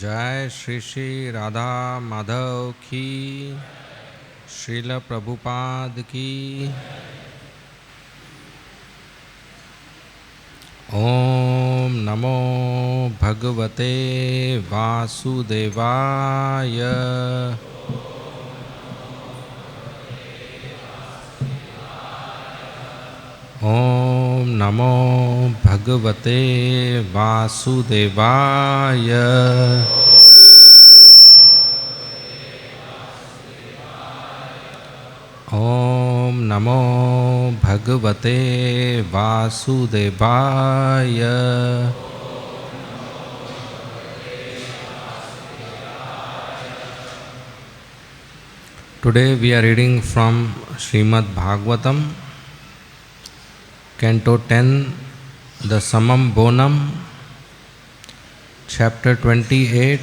जय श्री श्री राधा माधव की, श्रील प्रभुपाद की। ओम नमो भगवते वासुदेवाय। ओम नमो भगवते वासुदेवाय। ओम नमो भगवते वासुदेवाय। Today we are reading from Srimad Bhagavatam, Canto 10, the Samam Bonam, Chapter 28,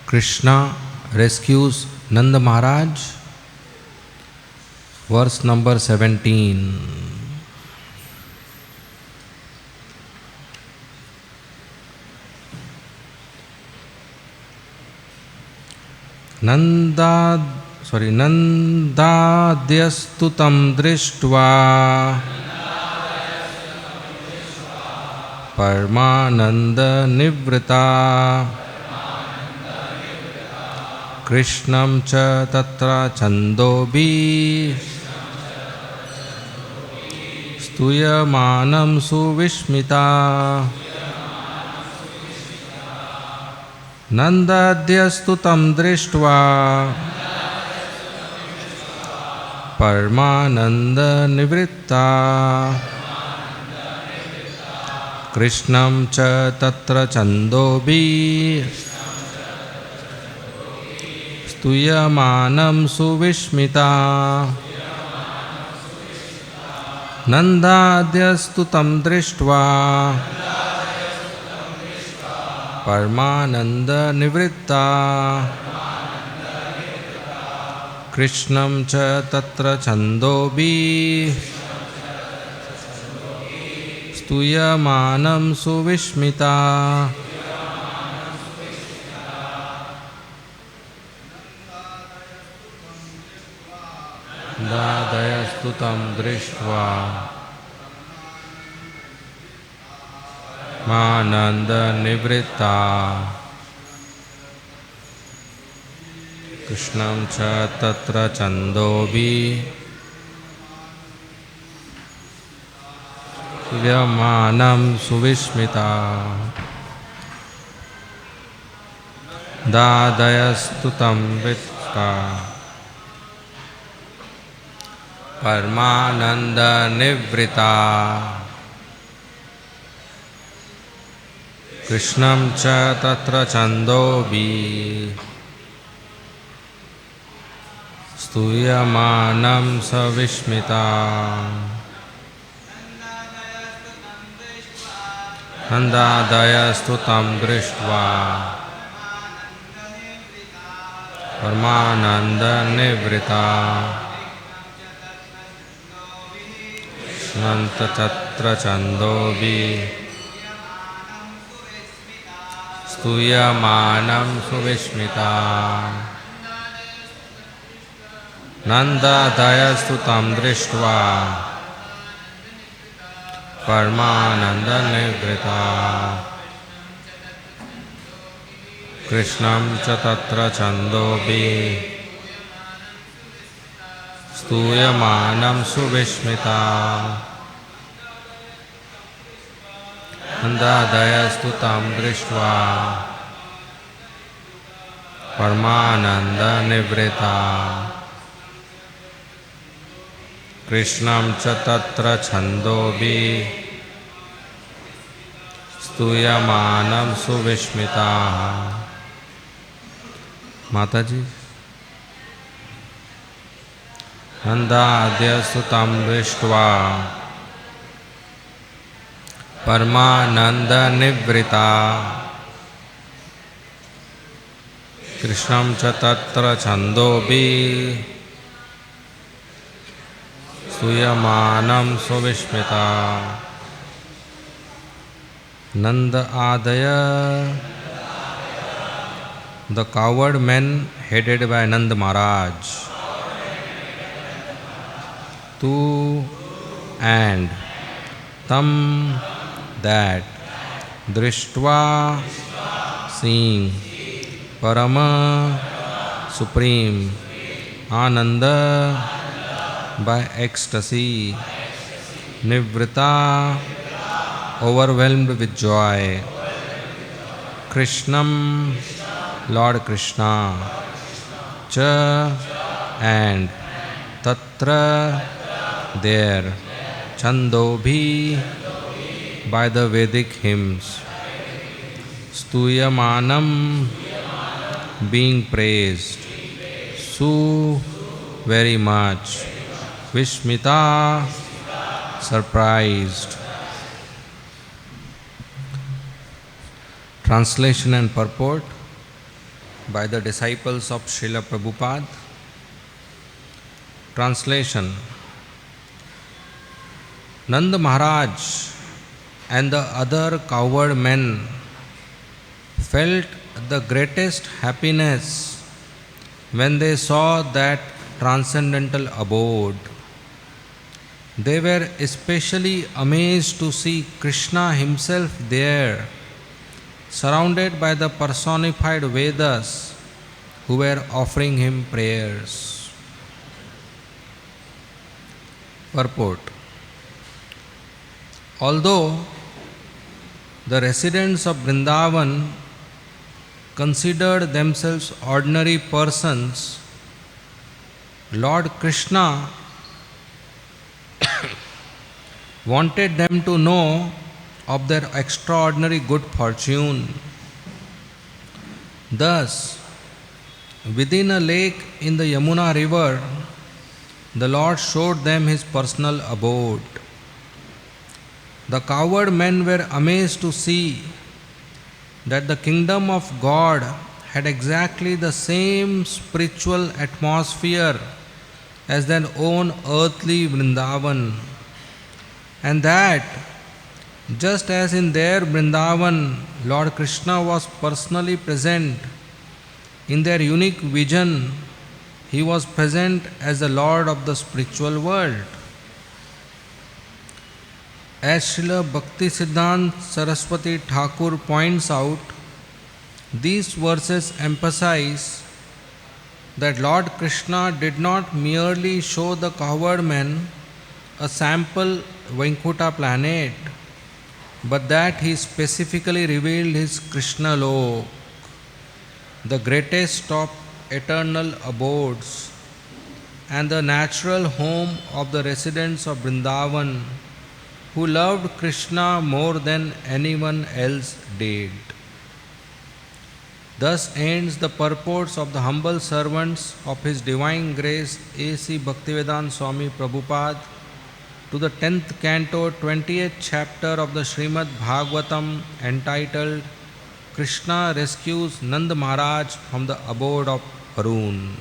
Krishna rescues Nanda Maharaj, verse number 17. Nandadyastu tam drishtva Paramananda nivrita Krishnam cha tatra chandobi Stuyamanam suvishmita. Nandadyastu tam drishtva Paramananda nivritta Krishnam cha tatra chandobi Stuyamanam suvishmita. Nandadyastu tam drishtva Paramananda nivritta Krishnam cha tatra chandobi Stuyamanam suvishmita. Nandadayastu tam drishtva Mananda nivritta Krishnam cha tatra chandobi Stuyamanam suvishmita. Dadayastu tam vitta Paramananda nivrita Krishnam cha tatra chandobi Stuyamanam savishmita. Nandadayastu tam drishtva Paramananda nivrita Nanta tatra chandobi Stuyamanam suvishmita. Nandadayastu tam drishtva Paramananda nivrita Krishnam cha tatra chandobi Stuyamanam suvishmita. Nandadayastu tam drishtva Paramananda nivrita Krishnam cha tatra chandobi Stuyamanam suvishmita. Mataji. Nandadyastu tam drishtva Paramananda nivrita Krishnam cha tatra chandobi Stuyamanam suvishmita. Nanda adaya the coward men headed by Nand Maharaj, tu and tam that, drishtva seeing, parama supreme, ananda by ecstasy, nivrita overwhelmed with joy, Krishnam Lord Krishna, cha and tatra there, chandobhi by the Vedic hymns, stuyamanam being praised, su very much, vishmita surprised. Translation and purport by the disciples of Srila Prabhupada. Translation. Nand Maharaj and the other coward men felt the greatest happiness when they saw that transcendental abode. They were especially amazed to see Krishna himself there, surrounded by the personified Vedas who were offering him prayers. Purport. Although the residents of Vrindavan considered themselves ordinary persons, Lord Krishna wanted them to know of their extraordinary good fortune. Thus, within a lake in the Yamuna river, the Lord showed them his personal abode. The coward men were amazed to see that the kingdom of God had exactly the same spiritual atmosphere as their own earthly Vrindavan, and that just as in their Vrindavan Lord Krishna was personally present, in their unique vision he was present as the Lord of the spiritual world. As Srila Bhakti Siddhanta Saraswati Thakur points out, these verses emphasize that Lord Krishna did not merely show the coward men a sample Vaikuntha planet, but that he specifically revealed his Krishna Lok, the greatest of eternal abodes and the natural home of the residents of Vrindavan, who loved Krishna more than anyone else did. Thus ends the purports of the humble servants of His Divine Grace A.C. Bhaktivedanta Swami Prabhupada to the 10th canto, 20th chapter of the Srimad Bhagavatam, entitled Krishna Rescues Nand Maharaj from the Abode of Varun.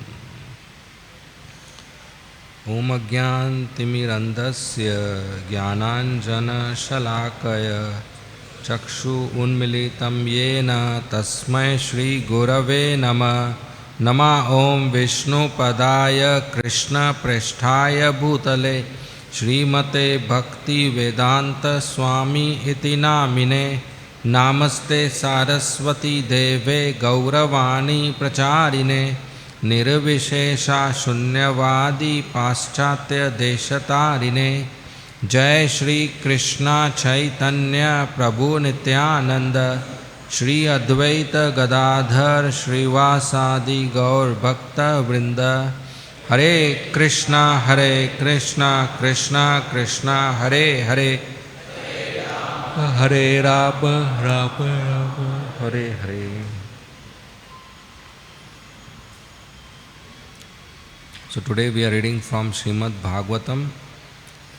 Om Agyan Timirandhasya Jnananjana Shalakaya Chakshu Unmilitam Yena Tasmai Shri Gurave Nama Nama Om Vishnu Padaya Krishna Preshthaya Bhutale Srimate Bhakti Vedanta Swami Iti Namine Namaste Saraswati Deve Gauravani Pracharine Nirvishesha Shunyavadi Paschatya Deshatarine Jai Shri Krishna Chaitanya Prabhu Nityananda Shri Advaita Gadadhar Srivasadi Gaur Bhakta Vrinda Hare Krishna Krishna Krishna Hare Hare Hare Rama Rama Hare Hare. So today we are reading from Srimad Bhagavatam,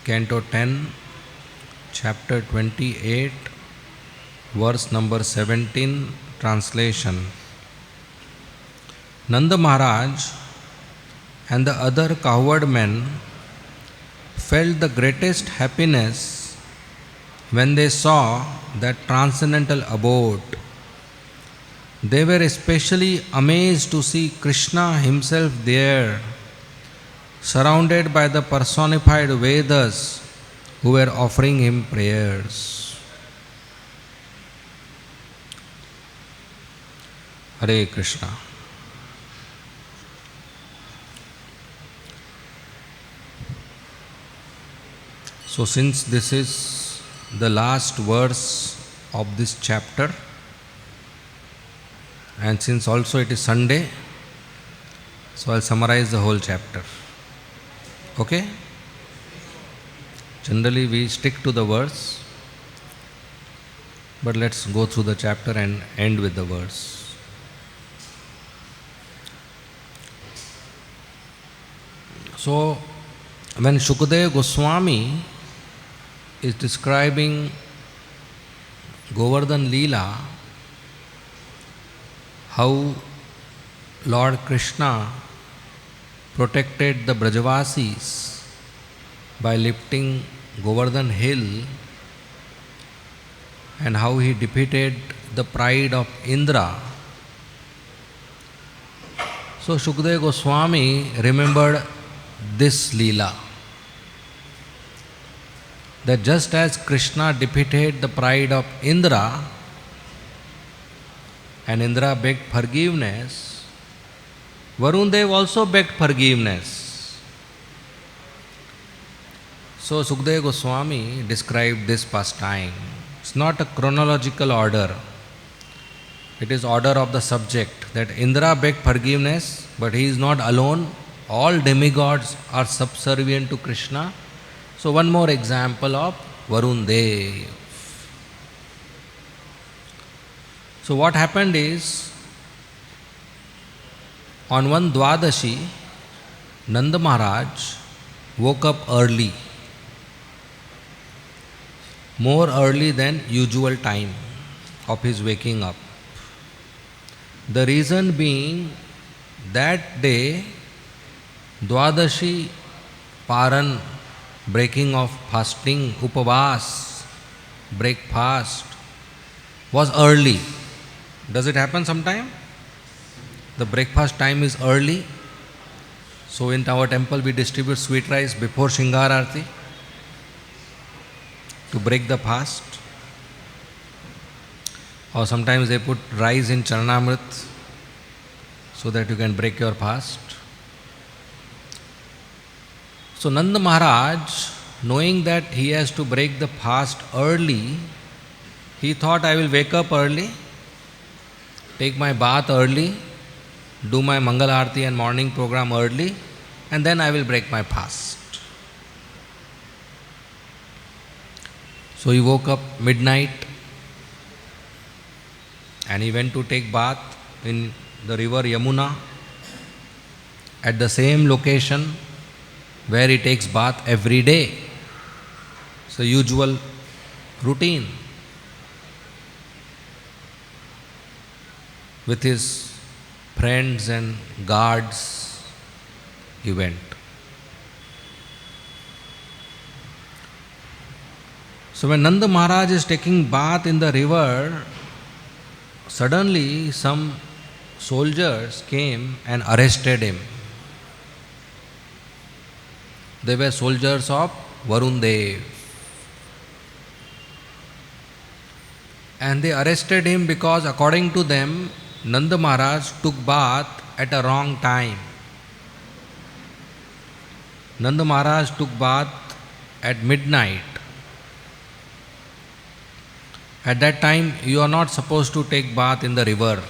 Canto 10, Chapter 28, verse number 17, translation. Nanda Maharaj and the other coward men felt the greatest happiness when they saw that transcendental abode. They were especially amazed to see Krishna himself there, surrounded by the personified Vedas who were offering him prayers. Hare Krishna. So since this is the last verse of this chapter, and since also it is Sunday, so I'll summarize the whole chapter. Okay? Generally we stick to the verse, but let's go through the chapter and end with the verse. So when Shukadeva Goswami is describing Govardhan Leela, how Lord Krishna protected the Brajavasis by lifting Govardhan hill, and how he defeated the pride of Indra. So Shukadeva Goswami remembered this Leela, that just as Krishna defeated the pride of Indra, and Indra begged forgiveness, Varun Dev also begged forgiveness. So Shukadeva Goswami described this pastime. It's not a chronological order. It is order of the subject, that Indra begged forgiveness, but he is not alone. All demigods are subservient to Krishna. So one more example of Varun Dev. So what happened is, on one Dwadashi, Nanda Maharaj woke up early, more early than usual time of his waking up. The reason being, that day, Dwadashi Paran, breaking of fasting, Upavas, break fast, was early. Does it happen sometime? The breakfast time is early. So in our temple we distribute sweet rice before Shingar Arti to break the fast. Or sometimes they put rice in Charnamrit so that you can break your fast. So Nanda Maharaj, knowing that he has to break the fast early, he thought, I will wake up early, take my bath early, do my Mangal Aarti and morning program early, and then I will break my fast. So he woke up midnight and he went to take bath in the river Yamuna at the same location where he takes bath every day. It's a usual routine. With his friends and guards, he went. So when Nanda Maharaj is taking bath in the river, suddenly some soldiers came and arrested him. They were soldiers of Varun Dev. And they arrested him because according to them, Nanda Maharaj took bath at a wrong time. Nanda Maharaj took bath at midnight. At that time, you are not supposed to take bath in the river.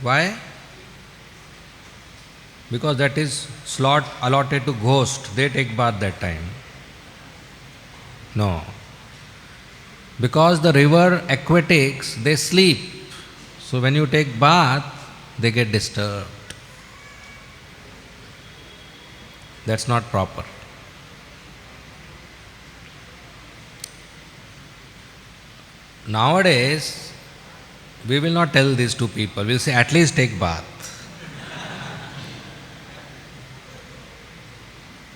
Why? Because that is slot allotted to ghost. They take bath that time. No. Because the river aquatics, they sleep. So when you take bath, they get disturbed. That's not proper. Nowadays, we will not tell this to people. We'll say, at least take bath.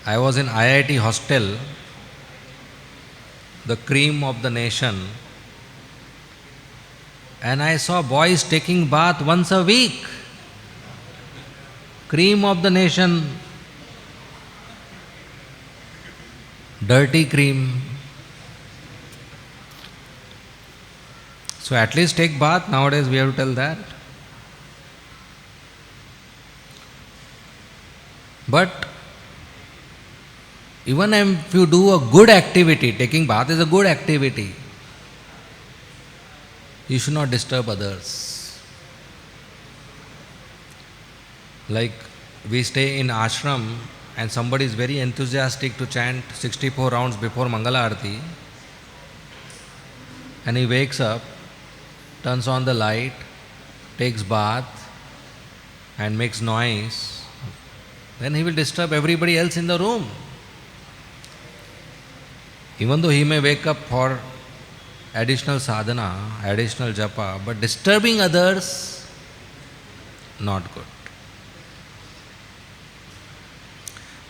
I was in IIT hostel, the cream of the nation. And I saw boys taking bath once a week. Cream of the nation. Dirty cream. So at least take bath. Nowadays we have to tell that. But even if you do a good activity, taking bath is a good activity, you should not disturb others. Like we stay in ashram and somebody is very enthusiastic to chant 64 rounds before Mangala Arati, and he wakes up, turns on the light, takes bath and makes noise, then he will disturb everybody else in the room. Even though he may wake up for additional sadhana, additional japa, but disturbing others, not good.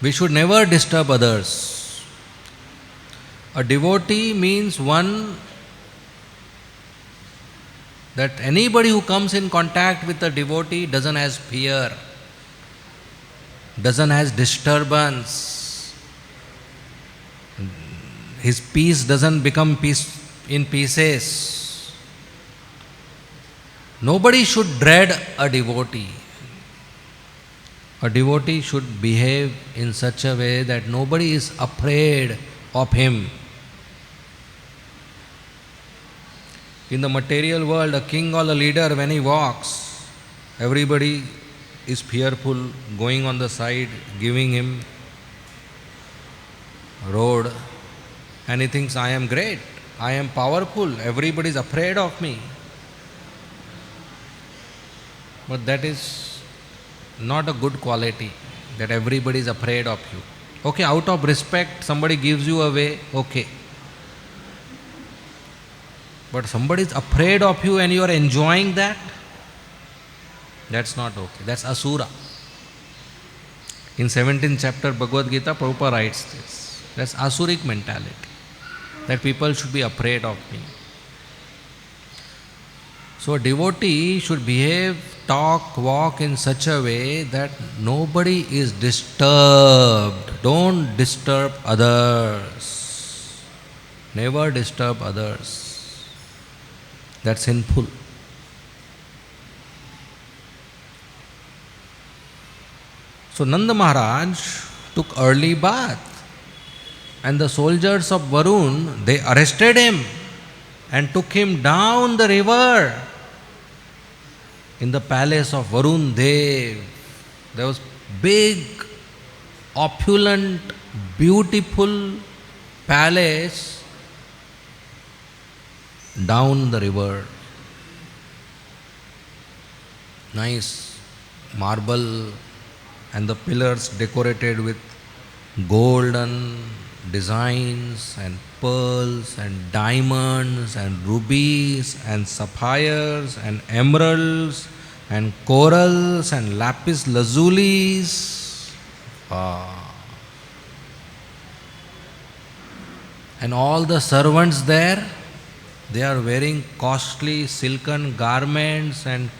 We should never disturb others. A devotee means one that anybody who comes in contact with a devotee doesn't have fear, doesn't have disturbance. His peace doesn't become in pieces. Nobody should dread a devotee. A devotee should behave in such a way that nobody is afraid of him. In the material world, a king or a leader, when he walks, everybody is fearful, going on the side, giving him road, and he thinks, I am great, I am powerful, everybody is afraid of me. But that is not a good quality, that everybody is afraid of you. Okay, out of respect, somebody gives you away, okay. But somebody is afraid of you and you are enjoying that, that's not okay. That's asura. In 17th chapter Bhagavad Gita, Prabhupada writes this. That's asuric mentality, that people should be afraid of me. So a devotee should behave, talk, walk in such a way that nobody is disturbed. Don't disturb others. Never disturb others. That's sinful. So Nanda Maharaj took early bath, and the soldiers of Varun, they arrested him and took him down the river. In the palace of Varun Dev, there was big, opulent, beautiful palace down the river. Nice marble and the pillars decorated with golden designs and pearls and diamonds and rubies and sapphires and emeralds and corals and lapis lazulis. And all the servants there, they are wearing costly silken garments and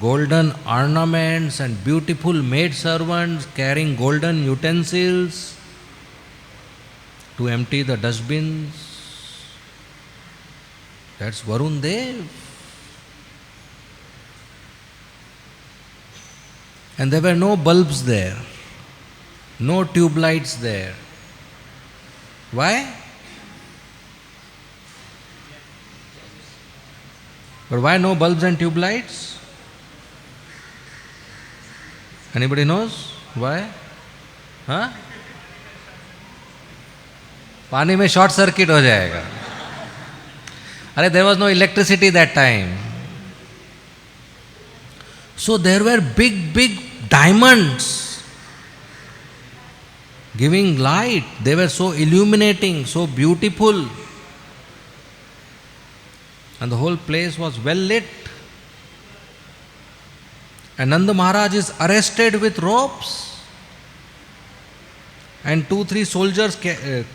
golden ornaments, and beautiful maid servants carrying golden utensils to empty the dustbins. That's Varun Dev. And there were no bulbs there, no tube lights there. Why? But why no bulbs and tube lights? Anybody knows why? Huh? पानी में short circuit हो जाएगा. अरे there was no electricity that time. So there were big diamonds giving light. They were so illuminating, so beautiful. And the whole place was well lit. And Nanda Maharaj is arrested with ropes. and 2-3 soldiers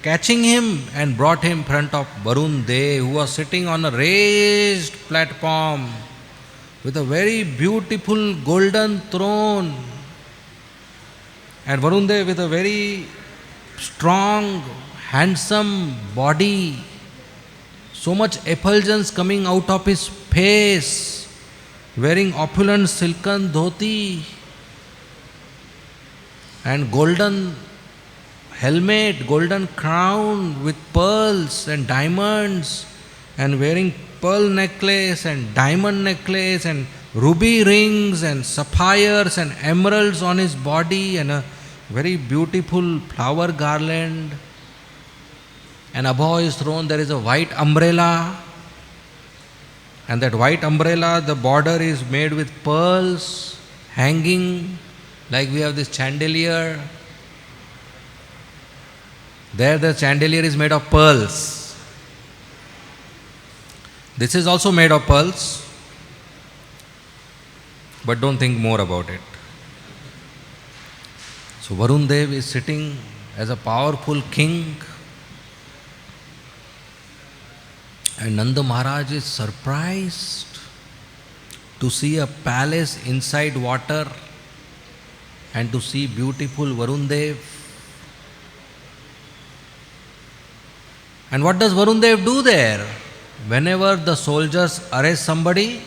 catching him and brought him in front of Varun Dev, who was sitting on a raised platform with a very beautiful golden throne, and Varun Dev with a very strong, handsome body, so much effulgence coming out of his face, wearing opulent silken dhoti and golden helmet, golden crown with pearls and diamonds, and wearing pearl necklace and diamond necklace and ruby rings and sapphires and emeralds on his body, and a very beautiful flower garland. And above his throne there is a white umbrella, and that white umbrella, the border is made with pearls hanging, like we have this chandelier. There the chandelier is made of pearls. This is also made of pearls, but don't think more about it. So Varun Dev is sitting as a powerful king, and Nanda Maharaj is surprised to see a palace inside water and to see beautiful Varun Dev. And what does Varun Dev do there? Whenever the soldiers arrest somebody,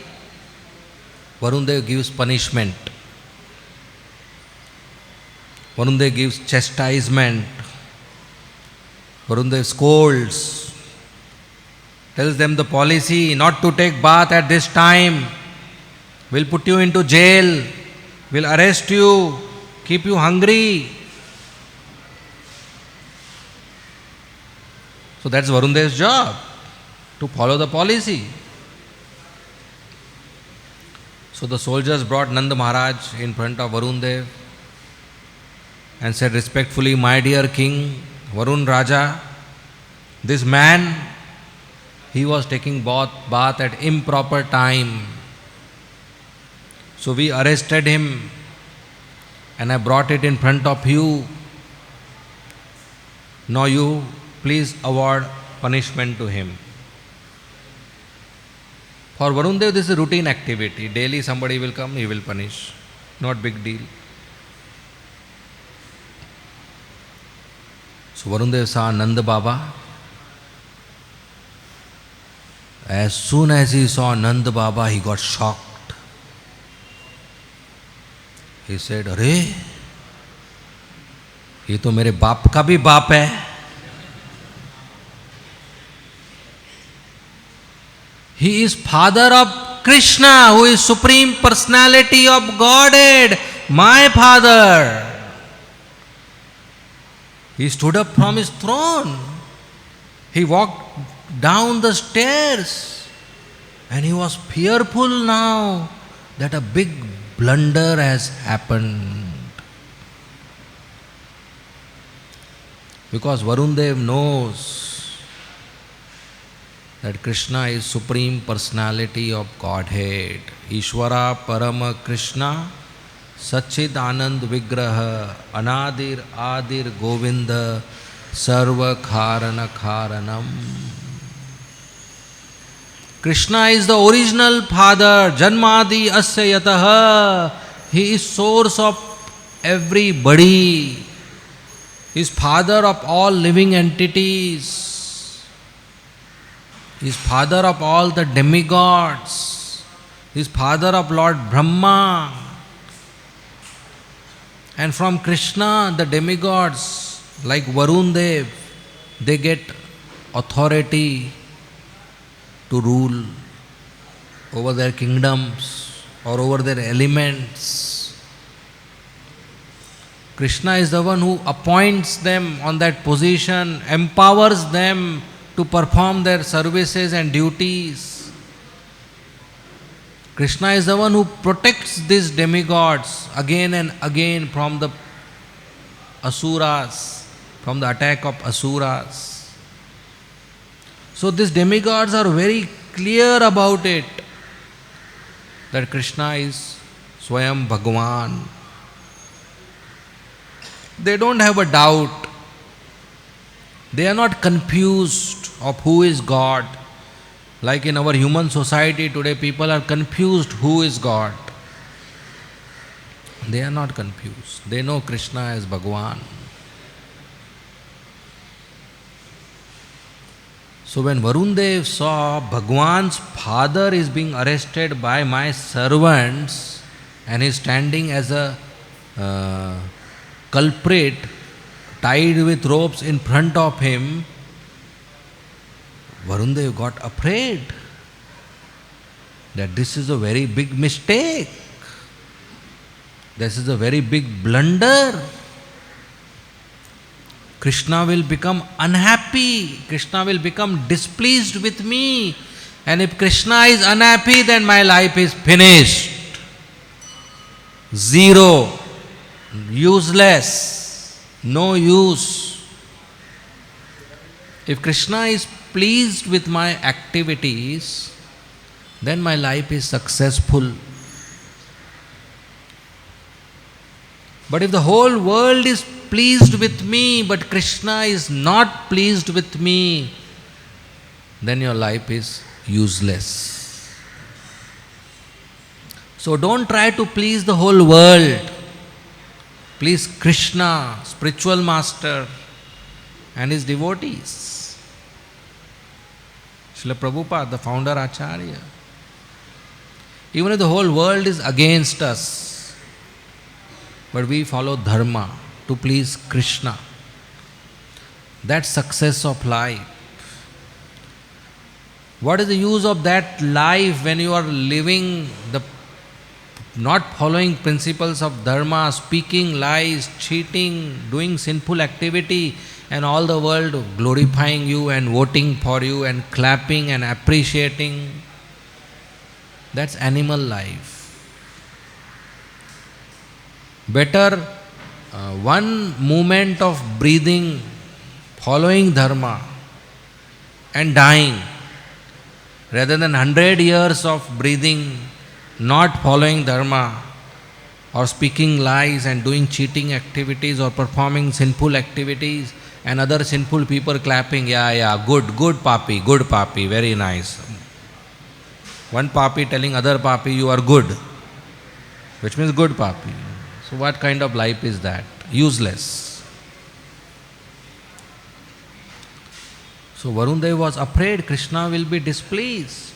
Varun Dev gives punishment. Varun Dev gives chastisement. Varun Dev scolds, tells them the policy not to take bath at this time, will put you into jail, will arrest you, keep you hungry. So that's Varun Dev's job, to follow the policy. So the soldiers brought Nanda Maharaj in front of Varun Dev and said respectfully, "My dear king, Varun Raja, this man, he was taking bath at improper time. So we arrested him and I brought it in front of you. Now you please award punishment to him." For Varun Dev, this is a routine activity. Daily somebody will come, he will punish. Not big deal. So Varun Dev saw Nanda Baba. As soon as he saw Nanda Baba, he got shocked. He said, "अरे, ये तो मेरे बाप का भी बाप है." He is father of Krishna, who is Supreme Personality of Godhead, my father. He stood up from his throne. He walked down the stairs, and he was fearful now that a big blunder has happened. Because Varun Dev knows that Krishna is Supreme Personality of Godhead. Ishvara Parama Krishna Sachid Anand Vigraha Anadir Adir Govinda Sarva Kharana Kharanam. Krishna is the original father, Janmadi Asya Yataha. He is source of everybody. He is father of all living entities. He is father of all the demigods. He is father of Lord Brahma. And from Krishna, the demigods like Varun Dev, they get authority to rule over their kingdoms or over their elements. Krishna is the one who appoints them on that position, empowers them to perform their services and duties. Krishna is the one who protects these demigods again and again from the asuras, from the attack of asuras. So these demigods are very clear about it, that Krishna is Swayam Bhagavan. They don't have a doubt They are not confused of who is God. Like in our human society today, people are confused who is God. They are not confused. They know Krishna as Bhagavan. So when Varun Dev saw Bhagwan's father is being arrested by my servants and is standing as a culprit tied with ropes in front of him, Varun Dev got afraid that this is a very big mistake. This is a very big blunder. Krishna will become unhappy. Krishna will become displeased with me. And if Krishna is unhappy, then my life is finished. Zero. Useless. No use. If Krishna is pleased with my activities, then my life is successful. But if the whole world is pleased with me, but Krishna is not pleased with me, then your life is useless. So don't try to please the whole world. Please Krishna, spiritual master, and his devotees. Srila Prabhupada, the founder Acharya. Even if the whole world is against us, but we follow dharma to please Krishna. That's success of life. What is the use of that life when you are living not following principles of dharma, speaking lies, cheating, doing sinful activity, and all the world glorifying you and voting for you and clapping and appreciating? That's animal life. Better one moment of breathing, following dharma and dying, rather than 100 years of breathing, not following dharma, or speaking lies and doing cheating activities or performing sinful activities, and other sinful people clapping, yeah, good papi, very nice. One papi telling other papi, you are good, which means good papi. So what kind of life is that? Useless. So Varun Dev was afraid Krishna will be displeased.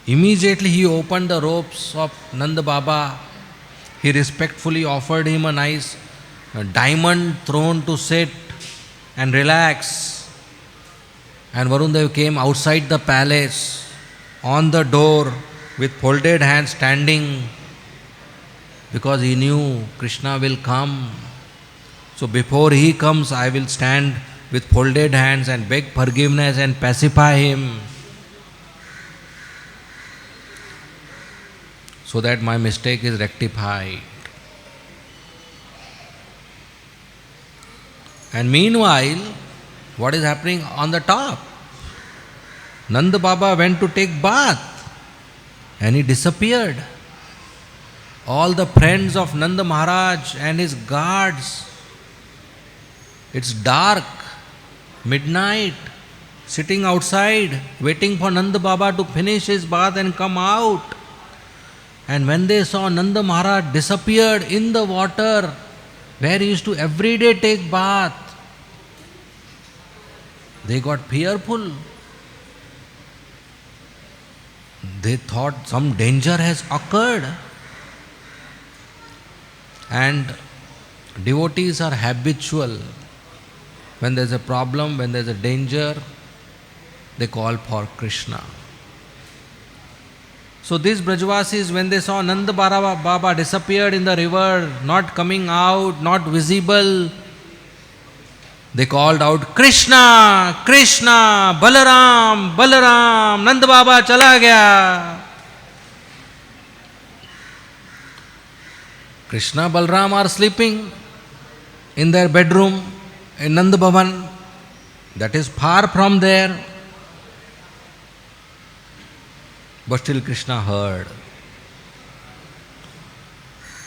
Immediately he opened the ropes of Nanda Baba. He respectfully offered him a nice diamond throne to sit and relax. And Varun Dev came outside the palace, on the door, with folded hands standing, because he knew Krishna will come. So before he comes, I will stand with folded hands and beg forgiveness and pacify him, so that my mistake is rectified. And meanwhile, what is happening on the top? Nanda Baba went to take bath and he disappeared. All the friends of Nanda Maharaj and his guards, it's dark, midnight, sitting outside, waiting for Nanda Baba to finish his bath and come out. And when they saw Nanda Maharaj disappeared in the water, where he used to every day take bath, they got fearful. They thought some danger has occurred. And devotees are habitual. When there is a problem, when there is a danger, they call for Krishna. So these Brajvasis, when they saw Nanda Baba disappeared in the river, not coming out, not visible, they called out, Krishna, Krishna, Balaram, Balaram, Nanda Baba chala gaya. Krishna, Balaram are sleeping in their bedroom in Nanda Bhavan, that is far from there. But still Krishna heard.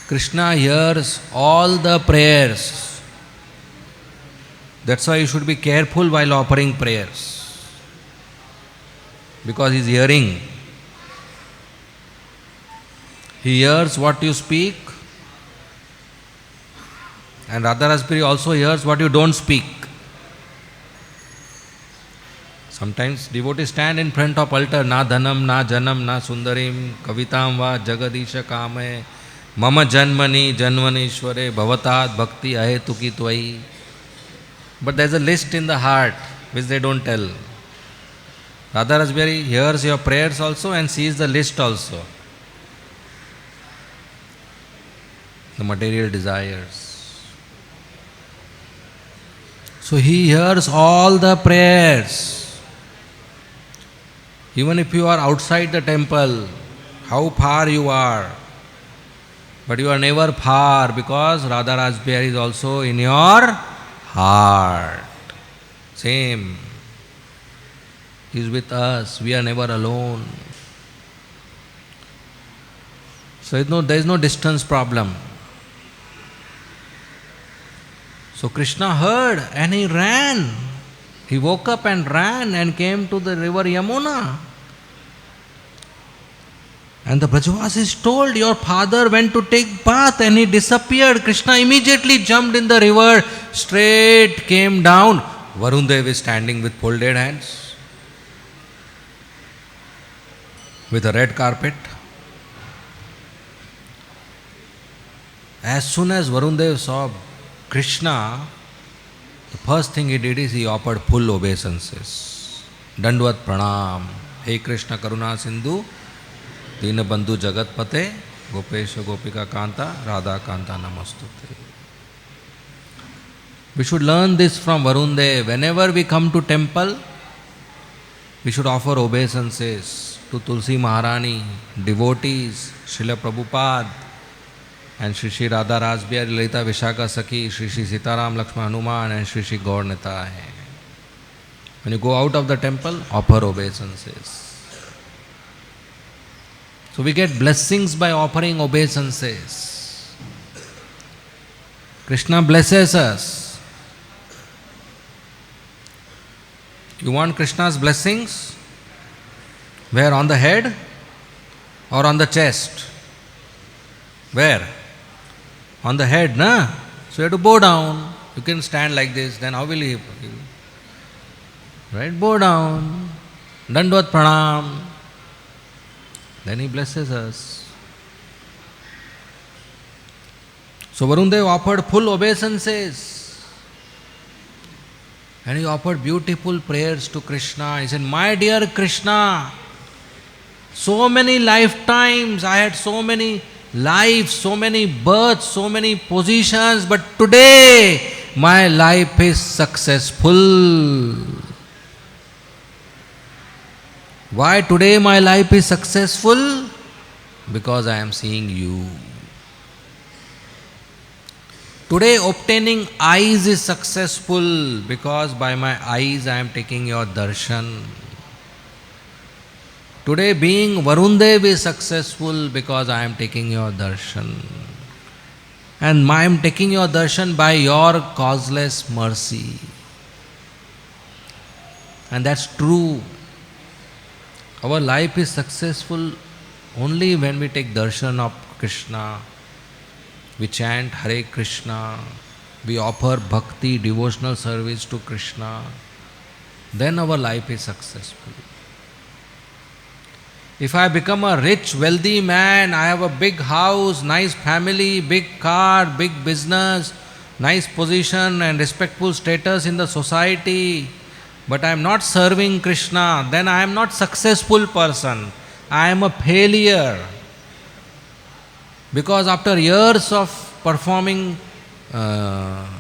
Krishna hears all the prayers. That's why you should be careful while offering prayers. Because He is hearing. He hears what you speak, and Radharasbiri also hears what you don't speak. Sometimes devotees stand in front of altar, na dhanam, na janam, na sundarim, kavitam va jagadisha kame, mama janmani, janmanishware, bhavatat bhakti ahetuki tvai. But there is a list in the heart which they don't tell. Radharasbiri hears your prayers also and sees the list also. The material desires. So He hears all the prayers. Even if you are outside the temple, how far you are, but you are never far because Radharasbiri is also in your heart. Same. He is with us. We are never alone. So there is no distance problem. So Krishna heard and he ran. He woke up and ran and came to the river Yamuna. And the Brajavasis told, your father went to take bath and he disappeared. Krishna immediately jumped in the river, straight came down. Varun Dev is standing with folded hands, with a red carpet. As soon as Varun Dev saw Krishna, the first thing he did is he offered full obeisances. Dandvat pranam. Hey Krishna Karuna Sindhu, Dinabandhu Jagatpate, Gopesha Gopika Kanta, Radha Kanta Namastute. We should learn this from Varun Dev. Whenever we come to temple, we should offer obeisances to Tulsi Maharani, devotees, Srila Prabhupada, and Shri Shri Radha Rasbihari Lalita Vishaka Sakhi, Shri Shri Sitaram Lakshman Hanuman, and Shri Shri Gaur Nitai. When you go out of the temple, offer obeisances. So we get blessings by offering obeisances. Krishna blesses us. You want Krishna's blessings? Where? On the head or on the chest? Where? On the head, na? So you have to bow down. You can stand like this, then how will he? Right? Bow down. Dandvat pranam. Then he blesses us. So Varun Dev offered full obeisances. And he offered beautiful prayers to Krishna. He said, my dear Krishna, so many lifetimes, I had so many lives, so many births, so many positions, but today my life is successful. Why today my life is successful? Because I am seeing you. Today obtaining eyes is successful because by my eyes I am taking your darshan. Today being Varun Dev is successful because I am taking your darshan. And I am taking your darshan by your causeless mercy. And that's true. Our life is successful only when we take darshan of Krishna. We chant Hare Krishna. We offer bhakti, devotional service to Krishna. Then our life is successful. If I become a rich, wealthy man, I have a big house, nice family, big car, big business, nice position and respectful status in the society, but I am not serving Krishna, then I am not successful person. I am a failure. Because after years of performing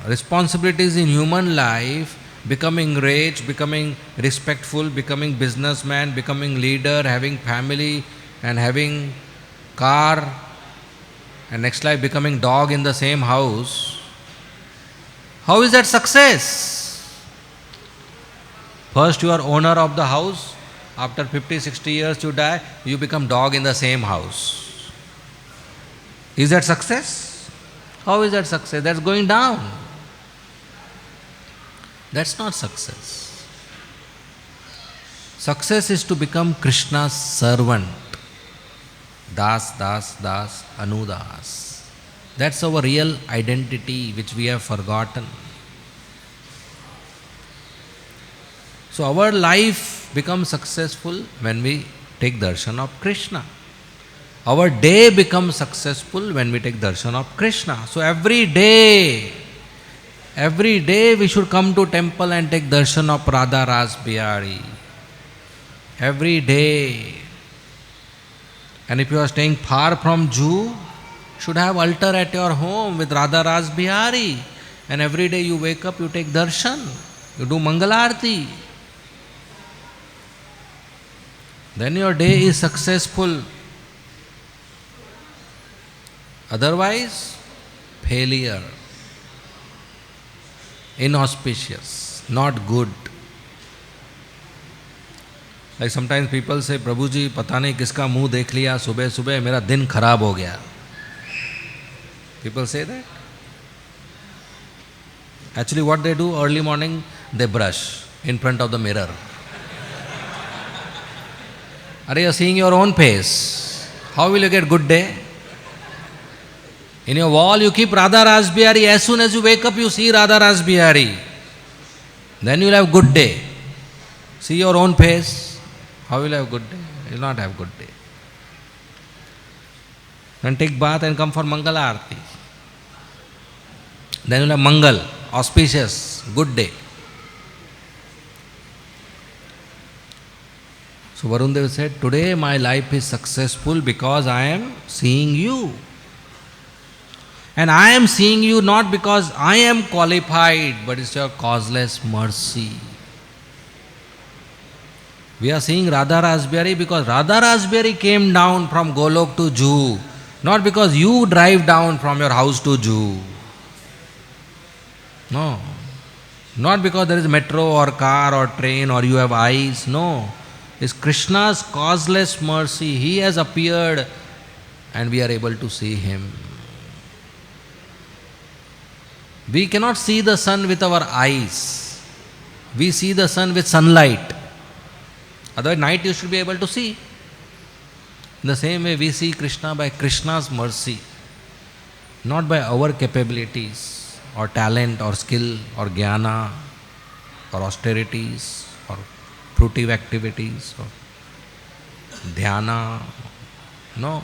responsibilities in human life, becoming rich, becoming respectful, becoming businessman, becoming leader, having family and having car, and next life becoming dog in the same house, how is that success? First you are owner of the house, after 50, 60 years you die, you become dog in the same house. Is that success? How is that success? That's going down. That's not success. Success is to become Krishna's servant. Das, das, das, Anudas. That's our real identity which we have forgotten. So our life becomes successful when we take darshan of Krishna. Our day becomes successful when we take darshan of Krishna. So every day we should come to temple and take darshan of Radha Ras Bihari. Every day. And if you are staying far from Juhu, should have altar at your home with Radha Ras Bihari. And every day you wake up, you take darshan. You do Mangalarti. Then your day is successful. Otherwise, failure, inauspicious, not good. Like sometimes people say, Prabhu ji, पता नहीं किसका मुंह देख लिया सुबह सुबह मेरा दिन खराब हो गया. People say that. Actually, what they do early morning, they brush in front of the mirror. Are you seeing your own face? How will you get good day? In your wall you keep Radha Ras Bihari. As soon as you wake up you see Radha Ras Bihari. Then you will have good day. See your own face. How will you have good day? You will not have good day. Then take bath and come for Mangala Aarti. Then you will have Mangal, auspicious, good day. So Varun Dev said, today my life is successful because I am seeing you. And I am seeing you not because I am qualified, but it's your causeless mercy. We are seeing Radha Ras Bihari because Radha Ras Bihari came down from Golok to Juhu, not because you drive down from your house to Juhu. No. Not because there is metro or car or train or you have eyes. No. It's Krishna's causeless mercy. He has appeared and we are able to see Him. We cannot see the sun with our eyes. We see the sun with sunlight. Otherwise, night you should be able to see. In the same way, we see Krishna by Krishna's mercy, not by our capabilities or talent or skill or jnana or austerities or fruitive activities or dhyana. No.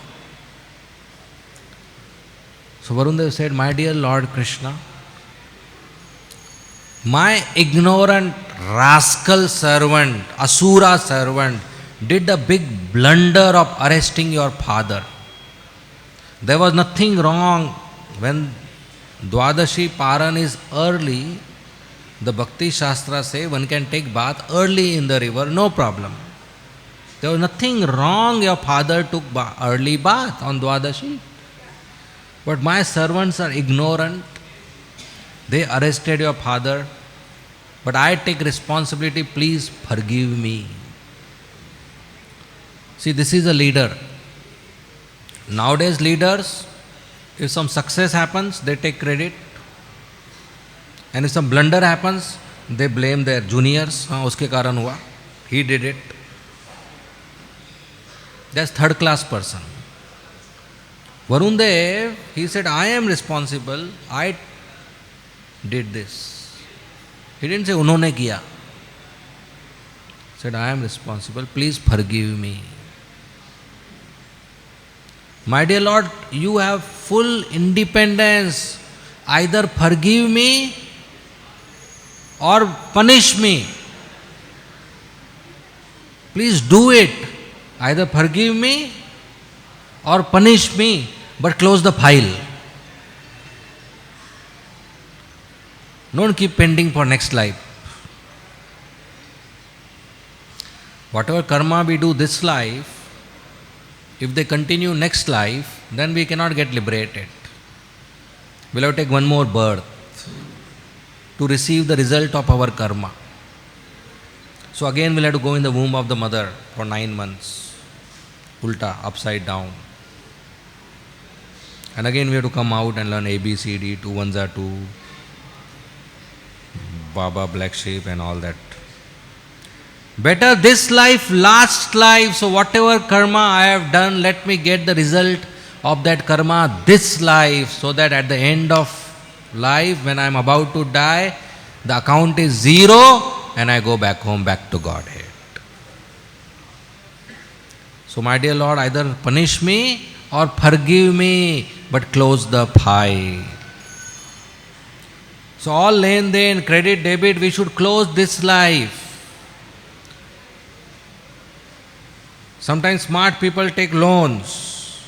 So Varun Dev said, my dear Lord Krishna, my ignorant rascal servant, asura servant, did a big blunder of arresting your father. There was nothing wrong when Dwadashi Paran is early. The Bhakti Shastra say one can take bath early in the river, no problem. There was nothing wrong, your father took early bath on Dwadashi. But my servants are ignorant. They arrested your father. But I take responsibility, please forgive me. See, this is a leader. Nowadays leaders, if some success happens, they take credit. And if some blunder happens, they blame their juniors. Uske karan hua. He did it. That's third class person. Varun Dev, he said, I am responsible. I did this. He didn't say, unhone kiya. He said, I am responsible. Please forgive me. My dear Lord, you have full independence. Either forgive me or punish me. Please do it. Either forgive me or punish me, but close the file. Don't keep pending for next life. Whatever karma we do this life, if they continue next life, then we cannot get liberated. We'll have to take one more birth to receive the result of our karma. So again we'll have to go in the womb of the mother for 9 months. Ulta, upside down. And again we have to come out and learn A, B, C, D, 2 ones are 2. Baba, black sheep and all that. Better this life, last life. So whatever karma I have done, let me get the result of that karma this life, so that at the end of life, when I am about to die, the account is zero and I go back home, back to Godhead. So my dear Lord, either punish me or forgive me, but close the file. So all len-den, credit, debit, we should close this life. Sometimes smart people take loans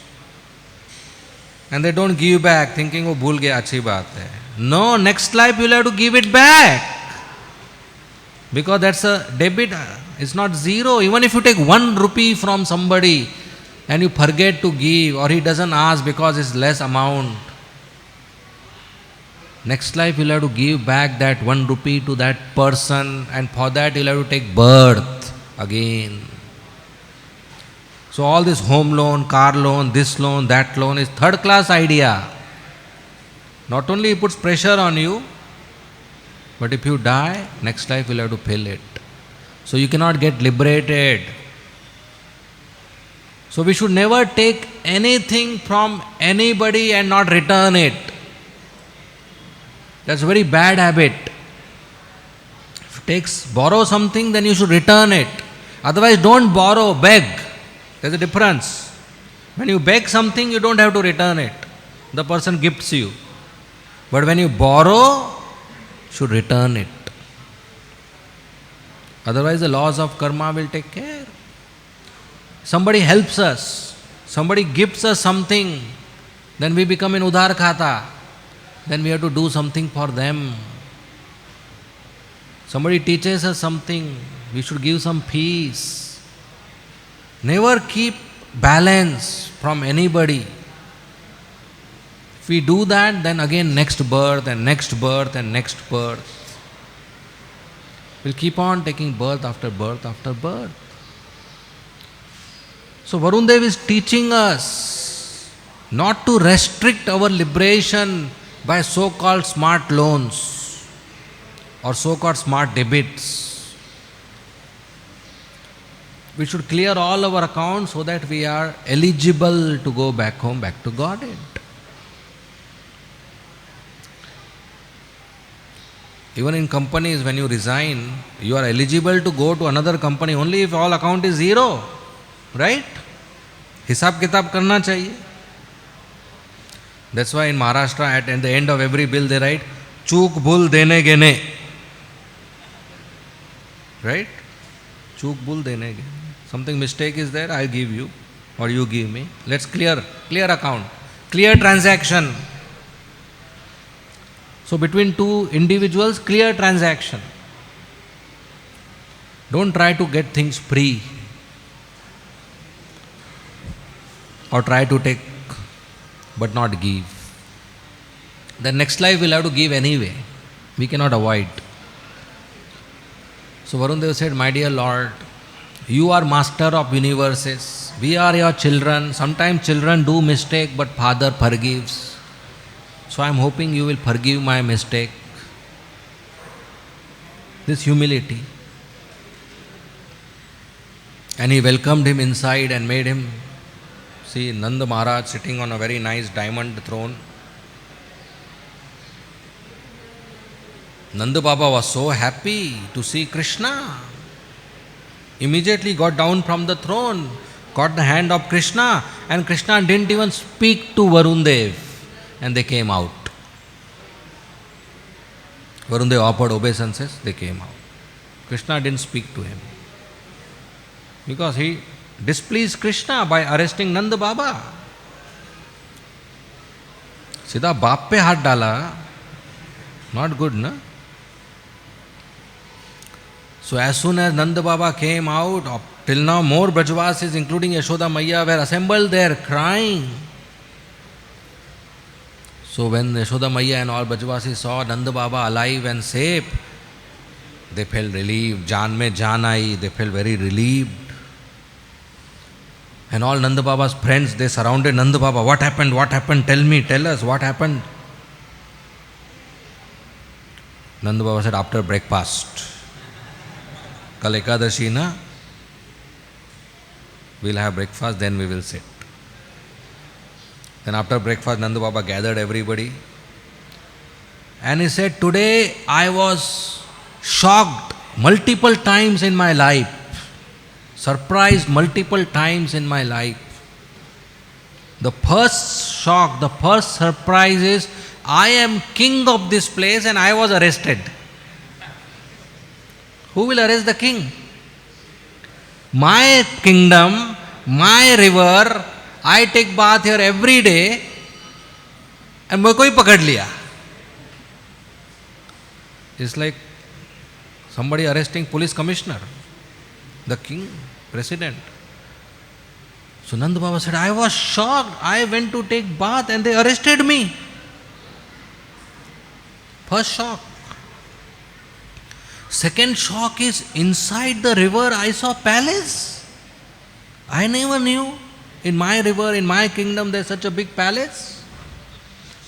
and they don't give back, thinking, oh, bhul gaya, achhi baat hai. No, next life you'll have to give it back. Because that's a debit, it's not zero. Even if you take 1 rupee from somebody and you forget to give, or he doesn't ask because it's less amount, next life you'll have to give back that 1 rupee to that person, and for that you'll have to take birth again. So all this home loan, car loan, this loan, that loan is third class idea. Not only it puts pressure on you, but if you die, next life you'll have to pay it. So you cannot get liberated. So we should never take anything from anybody and not return it. That's a very bad habit. If you borrow something, then you should return it. Otherwise, don't borrow, beg. There's a difference. When you beg something, you don't have to return it. The person gifts you. But when you borrow, you should return it. Otherwise, the laws of karma will take care. Somebody helps us, somebody gifts us something, then we become in udhar khata. Then we have to do something for them. Somebody teaches us something, we should give some peace. Never keep balance from anybody. If we do that, then again next birth and next birth and next birth. We'll keep on taking birth after birth after birth. So Varun Dev is teaching us not to restrict our liberation by so-called smart loans or so-called smart debits. We should clear all our accounts so that we are eligible to go back home, back to Godhead. Even in companies, when you resign, you are eligible to go to another company only if all account is zero. Right? Hisab kitab karna chahiye. That's why in Maharashtra, at the end of every bill, they write, Chuk bhul dene gene. Right? Chuk bhul dene gene. Something mistake is there, I'll give you, or you give me. Let's clear account, clear transaction. So between two individuals, clear transaction. Don't try to get things free, or try to take but not give. The next life we'll have to give anyway. We cannot avoid. So Varun Dev said, my dear Lord, you are master of universes. We are your children. Sometimes children do mistake, but Father forgives. So I am hoping you will forgive my mistake. This humility. And he welcomed him inside and made him see Nanda Maharaj sitting on a very nice diamond throne. Nanda Baba was so happy to see Krishna. Immediately got down from the throne, caught the hand of Krishna, and Krishna didn't even speak to Varun Dev, and they came out. Varun Dev offered obeisances, they came out. Krishna didn't speak to him because he displeased Krishna by arresting Nanda Baba. सीधा बाप पे हाथ डाला, not good, na? So as soon as Nanda Baba came out, till now more Brajvasis, including Yashoda Maiya, were assembled there crying. So when Yashoda Maiya and all Brajvasis saw Nanda Baba alive and safe, they felt relieved. Jaan mein jaan aayi, they felt very relieved. And all Nanda Baba's friends, they surrounded Nanda Baba. What happened? What happened? Tell me, tell us what happened. Nanda Baba said, after breakfast. Kal Ekadashi na? We'll have breakfast, then we will sit. Then after breakfast, Nanda Baba gathered everybody. And he said, today I was shocked multiple times in my life. Surprised multiple times in my life. The first shock, the first surprise is, I am king of this place and I was arrested. Who will arrest the king? My kingdom, my river, I take bath here every day and मेरे को ही पकड़ लिया. It's like somebody arresting police commissioner, the king, president. So Nanda Baba said, I was shocked. I went to take bath and they arrested me. First shock. Second shock is, inside the river I saw palace. I never knew in my river, in my kingdom, there's such a big palace.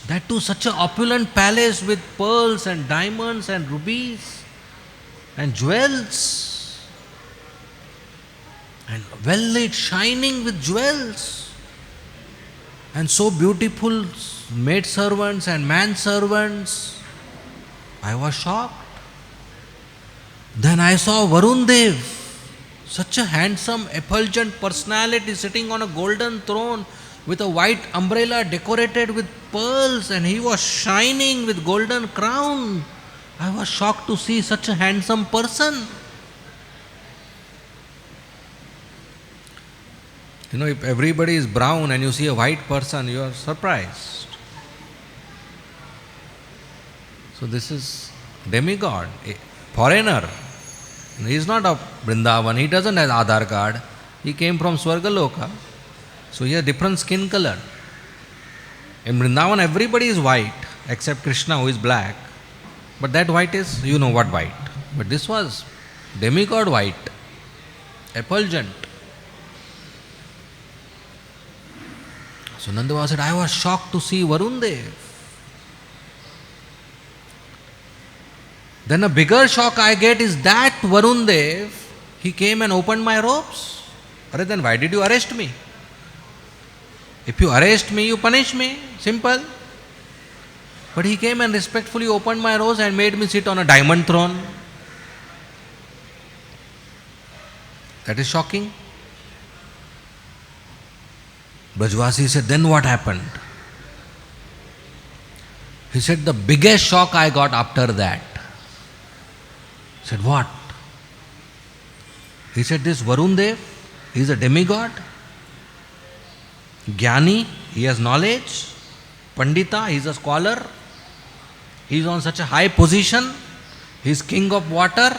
That too, such an opulent palace with pearls and diamonds and rubies and jewels. And well lit, shining with jewels. And so beautiful maid servants and man servants. I was shocked. Then I saw Varun Dev, such a handsome, effulgent personality sitting on a golden throne with a white umbrella decorated with pearls, and he was shining with golden crown. I was shocked to see such a handsome person. You know, if everybody is brown and you see a white person, you are surprised. So this is demigod, a foreigner. He is not of Vrindavan, he doesn't have Aadhaar card. He came from Swargaloka. So he has different skin color. In Vrindavan everybody is white except Krishna who is black. But that white is, you know what white. But this was demigod white, effulgent. So Nanda Baba said, I was shocked to see Varun Dev. Then a bigger shock I get is that Varun Dev, he came and opened my robes. Hare, then why did you arrest me? If you arrest me, you punish me. Simple. But he came and respectfully opened my robes and made me sit on a diamond throne. That is shocking. Brajvasi said, then what happened? He said, the biggest shock I got after that. He said, what? He said, this Varun Dev, he is a demigod, Jnani, he has knowledge, Pandita, he is a scholar, he is on such a high position, he is king of water.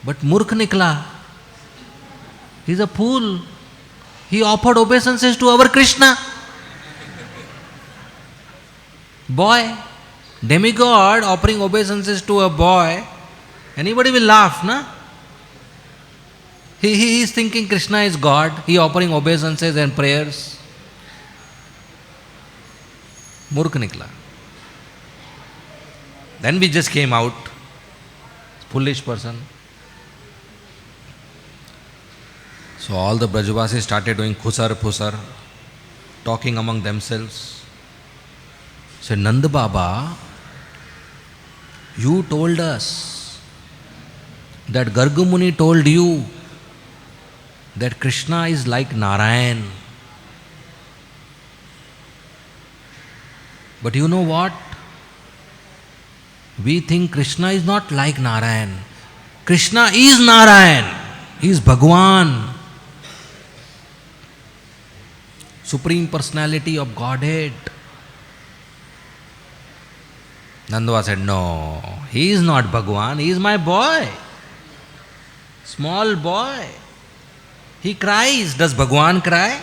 But Murkh Nikla, he is a fool. He offered obeisances to our Krishna. Boy, demigod offering obeisances to a boy, anybody will laugh, na? He is thinking Krishna is God, he offering obeisances and prayers. Murkh Nikla. Then we just came out, foolish person. So all the Brajavasis started doing khusar phusar, talking among themselves. Said, Nanda Baba, you told us that Garga Muni told you that Krishna is like Narayan. But you know what? We think Krishna is not like Narayan. Krishna is Narayan. He is Bhagwan. Supreme Personality of Godhead. Nanda said, no, he is not Bhagwan, he is my boy. Small boy. He cries. Does Bhagwan cry?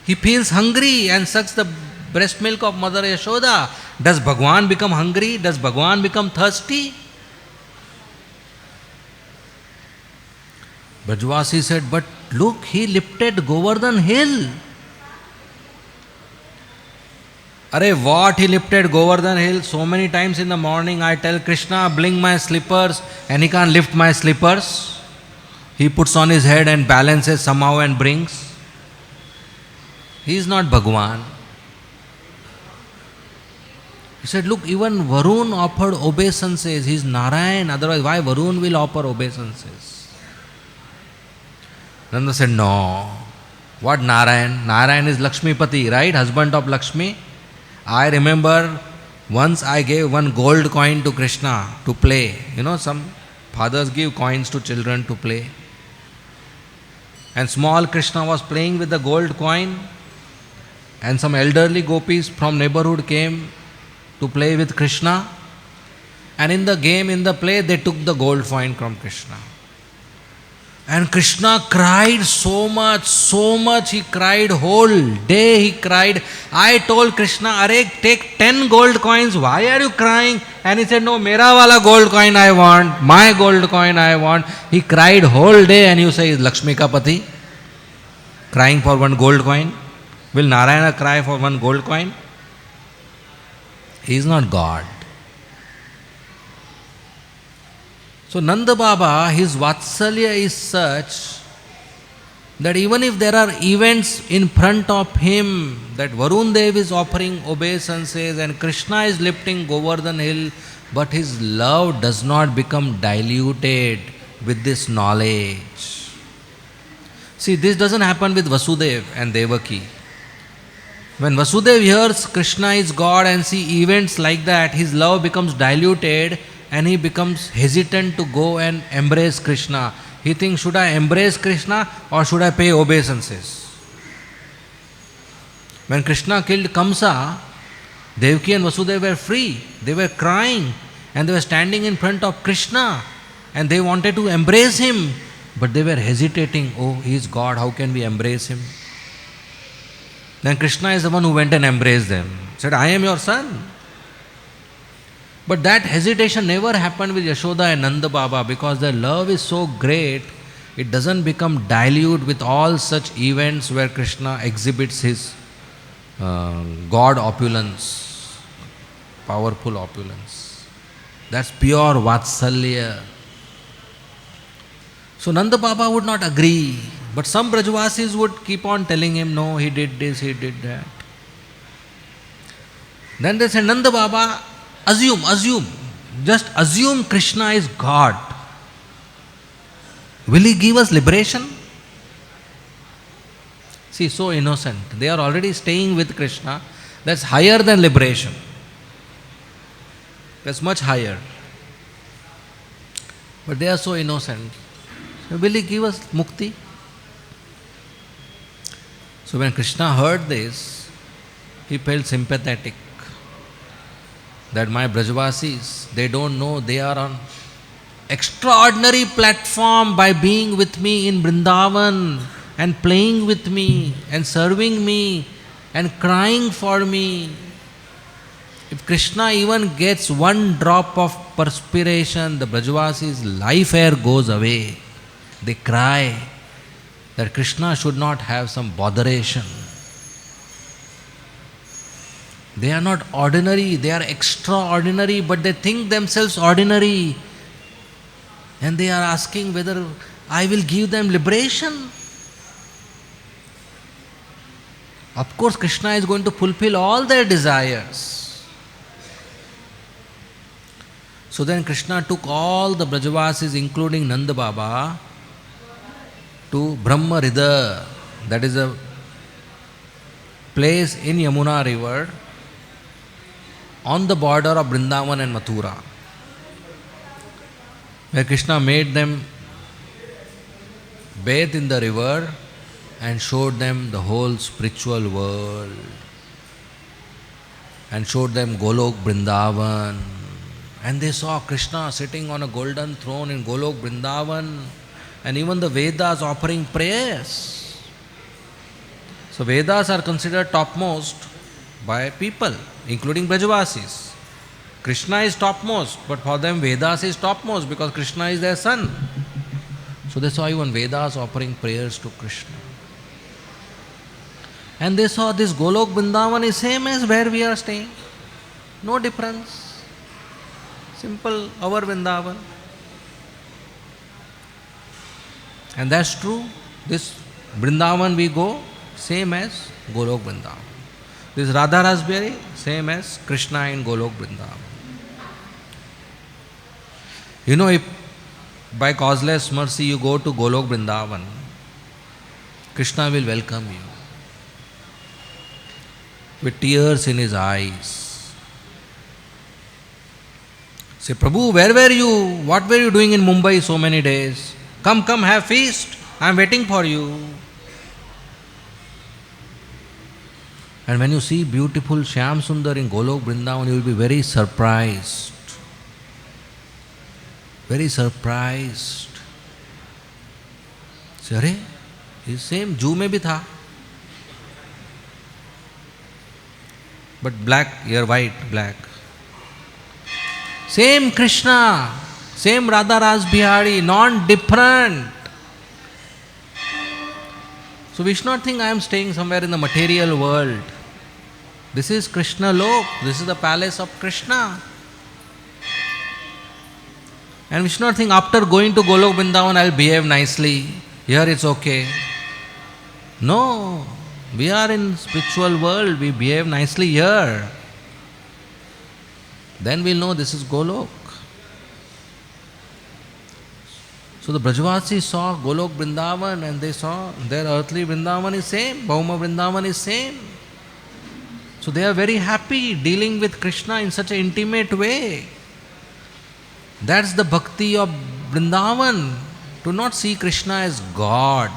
He feels hungry and sucks the breast milk of Mother Yashoda. Does Bhagwan become hungry? Does Bhagwan become thirsty? Brajvasi said, but look, he lifted Govardhan hill. Arey, what he lifted Govardhan hill so many times in the morning. I tell Krishna, bring my slippers, and he can't lift my slippers. He puts on his head and balances somehow and brings. He is not Bhagwan. He said, look, even Varun offered obeisances. He is Narayan. Otherwise, why Varun will offer obeisances? Nanda said, no. What Narayan? Narayan is Lakshmipati, right? Husband of Lakshmi. I remember once I gave one gold coin to Krishna to play. You know, some fathers give coins to children to play. And small Krishna was playing with the gold coin, and some elderly gopis from neighborhood came to play with Krishna. And in the game, in the play, they took the gold coin from Krishna. And Krishna cried so much, he cried whole day, he cried. I told Krishna, Are, take 10 gold coins, why are you crying? And he said, no, mera wala gold coin I want, my gold coin I want. He cried whole day, and you say, is Lakshmi ka pati crying for one gold coin? Will Narayana cry for one gold coin? He is not God. So Nanda Baba, his Vatsalya is such that even if there are events in front of him, that Varun Dev is offering obeisances and Krishna is lifting Govardhan hill, but his love does not become diluted with this knowledge. See, this doesn't happen with Vasudev and Devaki. When Vasudev hears Krishna is God and see events like that, his love becomes diluted and he becomes hesitant to go and embrace Krishna. He thinks, should I embrace Krishna or should I pay obeisances? When Krishna killed Kamsa, Devaki and Vasudeva were free. They were crying and they were standing in front of Krishna and they wanted to embrace him, but they were hesitating. Oh, he is God, how can we embrace him? Then Krishna is the one who went and embraced them. Said, I am your son. But that hesitation never happened with Yashoda and Nanda Baba, because their love is so great, it doesn't become dilute with all such events where Krishna exhibits his God opulence, powerful opulence. That's pure Vatsalya. So Nanda Baba would not agree, but some Brajvasis would keep on telling him, no, he did this, he did that. Then they said, Nanda Baba, just assume Krishna is God. Will he give us liberation? See, so innocent. They are already staying with Krishna. That's higher than liberation. That's much higher. But they are so innocent. So will he give us mukti? So when Krishna heard this, he felt sympathetic. That my Brajvasis, they don't know they are on extraordinary platform by being with me in Vrindavan and playing with me and serving me and crying for me. If Krishna even gets one drop of perspiration, the Brajvasis' life air goes away. They cry that Krishna should not have some botheration. They are not ordinary, they are extraordinary, but they think themselves ordinary. And they are asking whether I will give them liberation. Of course, Krishna is going to fulfill all their desires. So then Krishna took all the Brajavasis, including Nanda Baba, to Brahma Hrida, that is a place in Yamuna river, on the border of Vrindavan and Mathura, where Krishna made them bathe in the river and showed them the whole spiritual world and showed them Golok Vrindavan. And they saw Krishna sitting on a golden throne in Golok Vrindavan, and even the Vedas offering prayers. So Vedas are considered topmost by people, including Brajavasis. Krishna is topmost, but for them Vedas is topmost because Krishna is their son. So they saw even Vedas offering prayers to Krishna. And they saw this Golok Vrindavan is same as where we are staying. No difference. Simple, our Vrindavan. And that's true. This Vrindavan we go, same as Golok Vrindavan. This Radha Rasbihari, same as Krishna in Golok Vrindavan. You know, if by causeless mercy you go to Golok Vrindavan, Krishna will welcome you with tears in his eyes. Say, Prabhu, where were you? What were you doing in Mumbai so many days? Come, have feast. I am waiting for you. And when you see beautiful Shyam Sundar in Golok Vrindavan, you will be very surprised. Very surprised. Say, Hare, he's same, Juhu mein bhi tha. But black, here white, black. Same Krishna, same Radha Rasbihari, non-different. So we should not think I am staying somewhere in the material world. This is Krishna Lok, this is the palace of Krishna. And we should not think after going to Golok Vrindavan I will behave nicely. Here it's okay. No, we are in spiritual world, we behave nicely here. Then we'll know this is Golok. So the Brajavasis saw Golok Vrindavan and they saw their earthly Vrindavan is same, Bhauma Vrindavan is same. So they are very happy dealing with Krishna in such an intimate way. That's the bhakti of Vrindavan. To not see Krishna as God,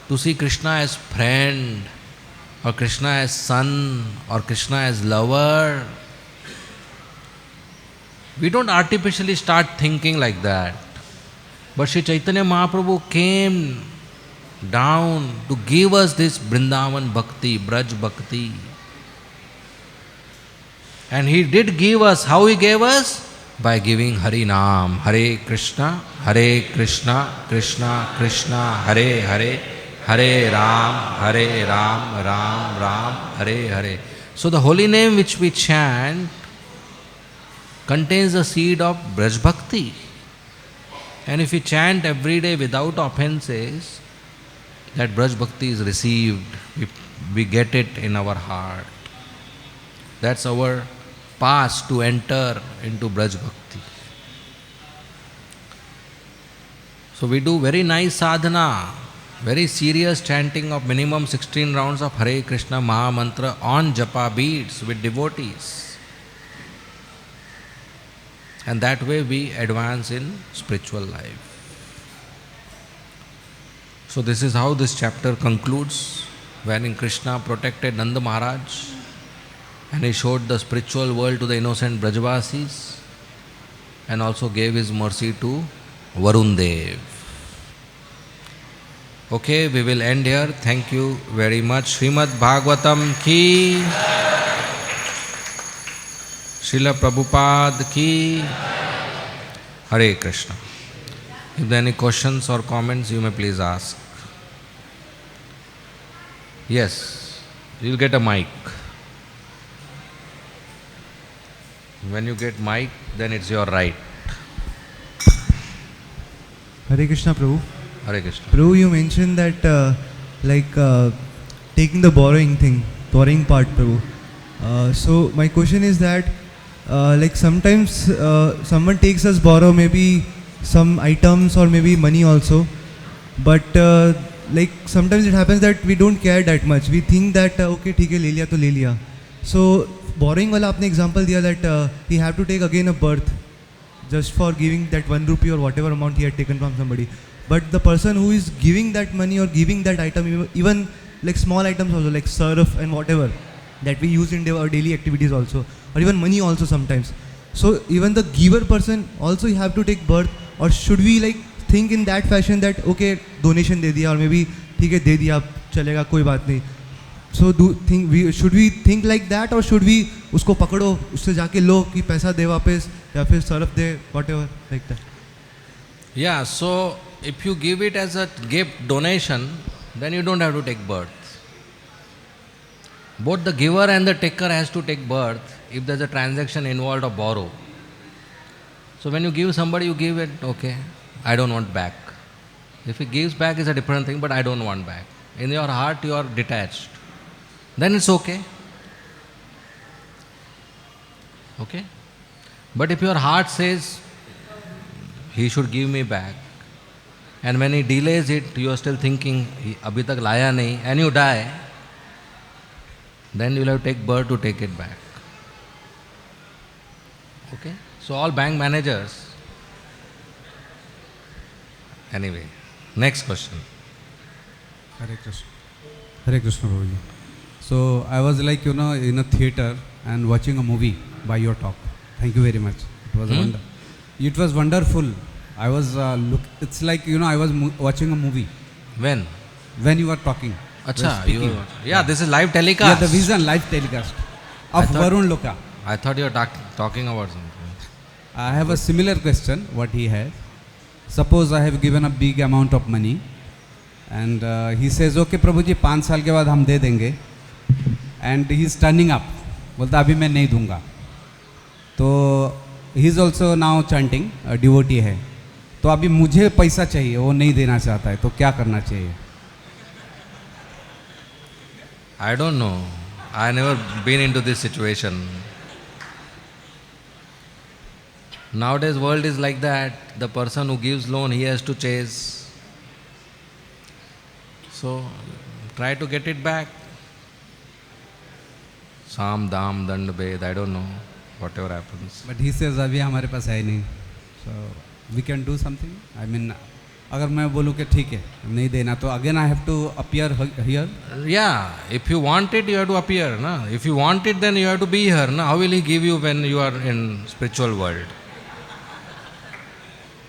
to see Krishna as friend, or Krishna as son, or Krishna as lover. We don't artificially start thinking like that. But Sri Chaitanya Mahaprabhu came down to give us this Vrindavan Bhakti, Braj Bhakti. And he did give us. How he gave us? By giving Hari Naam. Hare Krishna, Krishna Krishna, Hare Hare, Hare Ram, Ram Ram, Hare Hare. So the holy name which we chant contains the seed of Braj Bhakti. And if we chant every day without offenses, that Braj Bhakti is received. We get it in our heart. That's our pass to enter into Braj Bhakti. So we do very nice sadhana, very serious chanting of minimum 16 rounds of Hare Krishna Maha Mantra on japa beads with devotees. And that way we advance in spiritual life. So this is how this chapter concludes, wherein Krishna protected Nanda Maharaj and he showed the spiritual world to the innocent Brajavasis and also gave his mercy to Varun Dev. Okay, we will end here. Thank you very much. Srimad Bhagavatam ki, Srila Prabhupada ki, Hare Krishna. If there are any questions or comments, you may please ask. Yes, you will get a mic. When you get mic, then it's your right. Hare Krishna, Prabhu. Hare Krishna. Prabhu, you mentioned that taking the borrowing part, Prabhu. So my question is that sometimes someone takes us borrow maybe some items or maybe money also, but sometimes it happens that we don't care that much. We think that okay, ठीक है, ले लिया तो ले लिया. So borrowing वाला आपने example दिया that he have to take again a birth just for giving that 1 rupee or whatever amount he had taken from somebody. But the person who is giving that money or giving that item, even like small items also, like surf and whatever that we use in our daily activities also, or even money also sometimes. So even the giver person also you have to take birth, or should we think in that fashion that okay, donation दे दिया or maybe ठीक है दे दिया चलेगा कोई बात नहीं. So should we think like that, or should we उसको पकड़ो उससे जाके लो कि पैसा दे वापस या फिर Surf they, whatever like that? Yeah, so if you give it as a gift donation, then you don't have to take birth. both the giver and the taker has to take birth if there's a transaction involved of borrow. So when you give somebody, you give it, okay, I don't want back. If he gives back is a different thing, but I don't want back. In your heart you are detached. Then it's okay. Okay? But if your heart says, he should give me back, and when he delays it, you are still thinking, abhi tak laya nahi, and you die, then you will have to take birth to take it back. Okay? So all bank managers. Anyway, next question. Hare Krishna. Hare Krishna, Prabhuji. So I was like, in a theater and watching a movie by your talk. Thank you very much. It was It was wonderful. I was it's like I was watching a movie. When you were talking. Acha, this is live telecast. Yeah, the vision live telecast of Varun Loka. I thought you were talking about something. I have a similar question. What he has. Suppose I have given a big amount of money, and he says, "Okay, Prabhuji, 5 साल के बाद हम दे देंगे," and he is turning up. बोलता अभी मैं नहीं दूंगा. तो he is also now chanting, devotee है. तो अभी मुझे पैसा चाहिए, वो नहीं देना चाहता है, तो क्या करना चाहिए? I don't know. I never been into this situation. Nowadays world is like that. The person who gives loan, he has to chase. So try to get it back. Sam, Dam, Dand, Bed, I don't know. Whatever happens. But he says अभी हमारे पास है नहीं. So we can do something. I mean, अगर मैं बोलूँ कि ठीक है नहीं देना, तो again I have to appear here. Yeah, if you want it, you have to appear. Na? If you want it, then you have to be here. Na? How will he give you when you are in spiritual world?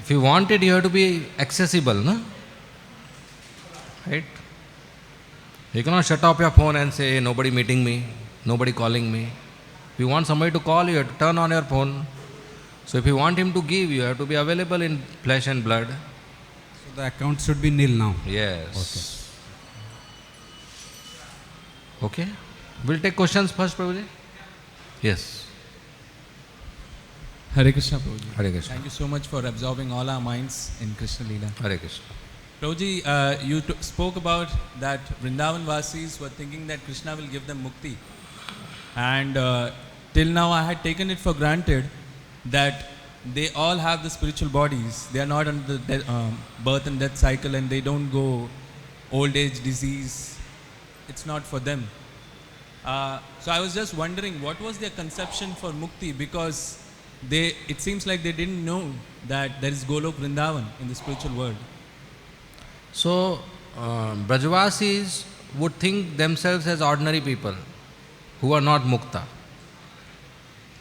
If you want it, you have to be accessible. Na? Right? You cannot shut off your phone and say, nobody meeting me, nobody calling me. If you want somebody to call you, you have to turn on your phone. So if you want him to give, you have to be available in flesh and blood. So the account should be nil now. Yes. Okay. We'll take questions first, Prabhuji. Yes. Hare Krishna, Prabhuji. Hare Krishna. Thank you so much for absorbing all our minds in Krishna Leela. Hare Krishna. Prabhuji, you spoke about that Vrindavan Vasis were thinking that Krishna will give them mukti. And till now I had taken it for granted that they all have the spiritual bodies. They are not under the birth and death cycle, and they don't go old age, disease. It's not for them. So I was just wondering, what was their conception for mukti? Because it seems like they didn't know that there is Golok Vrindavan in the spiritual world. So, Brajvasis would think themselves as ordinary people who are not mukta,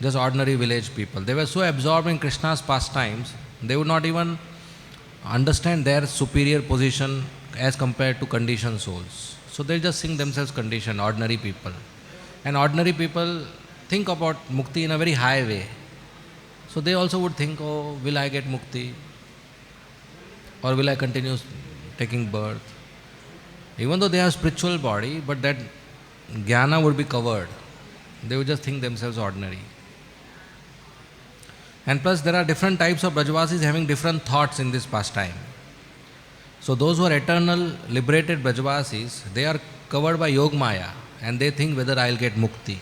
just ordinary village people. They were so absorbed in Krishna's pastimes, they would not even understand their superior position as compared to conditioned souls. So they just think themselves conditioned, ordinary people. And ordinary people think about mukti in a very high way. So they also would think, oh, will I get mukti? Or will I continue taking birth? Even though they have spiritual body, but that jnana would be covered. They would just think themselves ordinary. And plus there are different types of Brajvasis having different thoughts in this pastime. So those who are eternal, liberated Brajvasis, they are covered by Yog Maya and they think whether I will get mukti.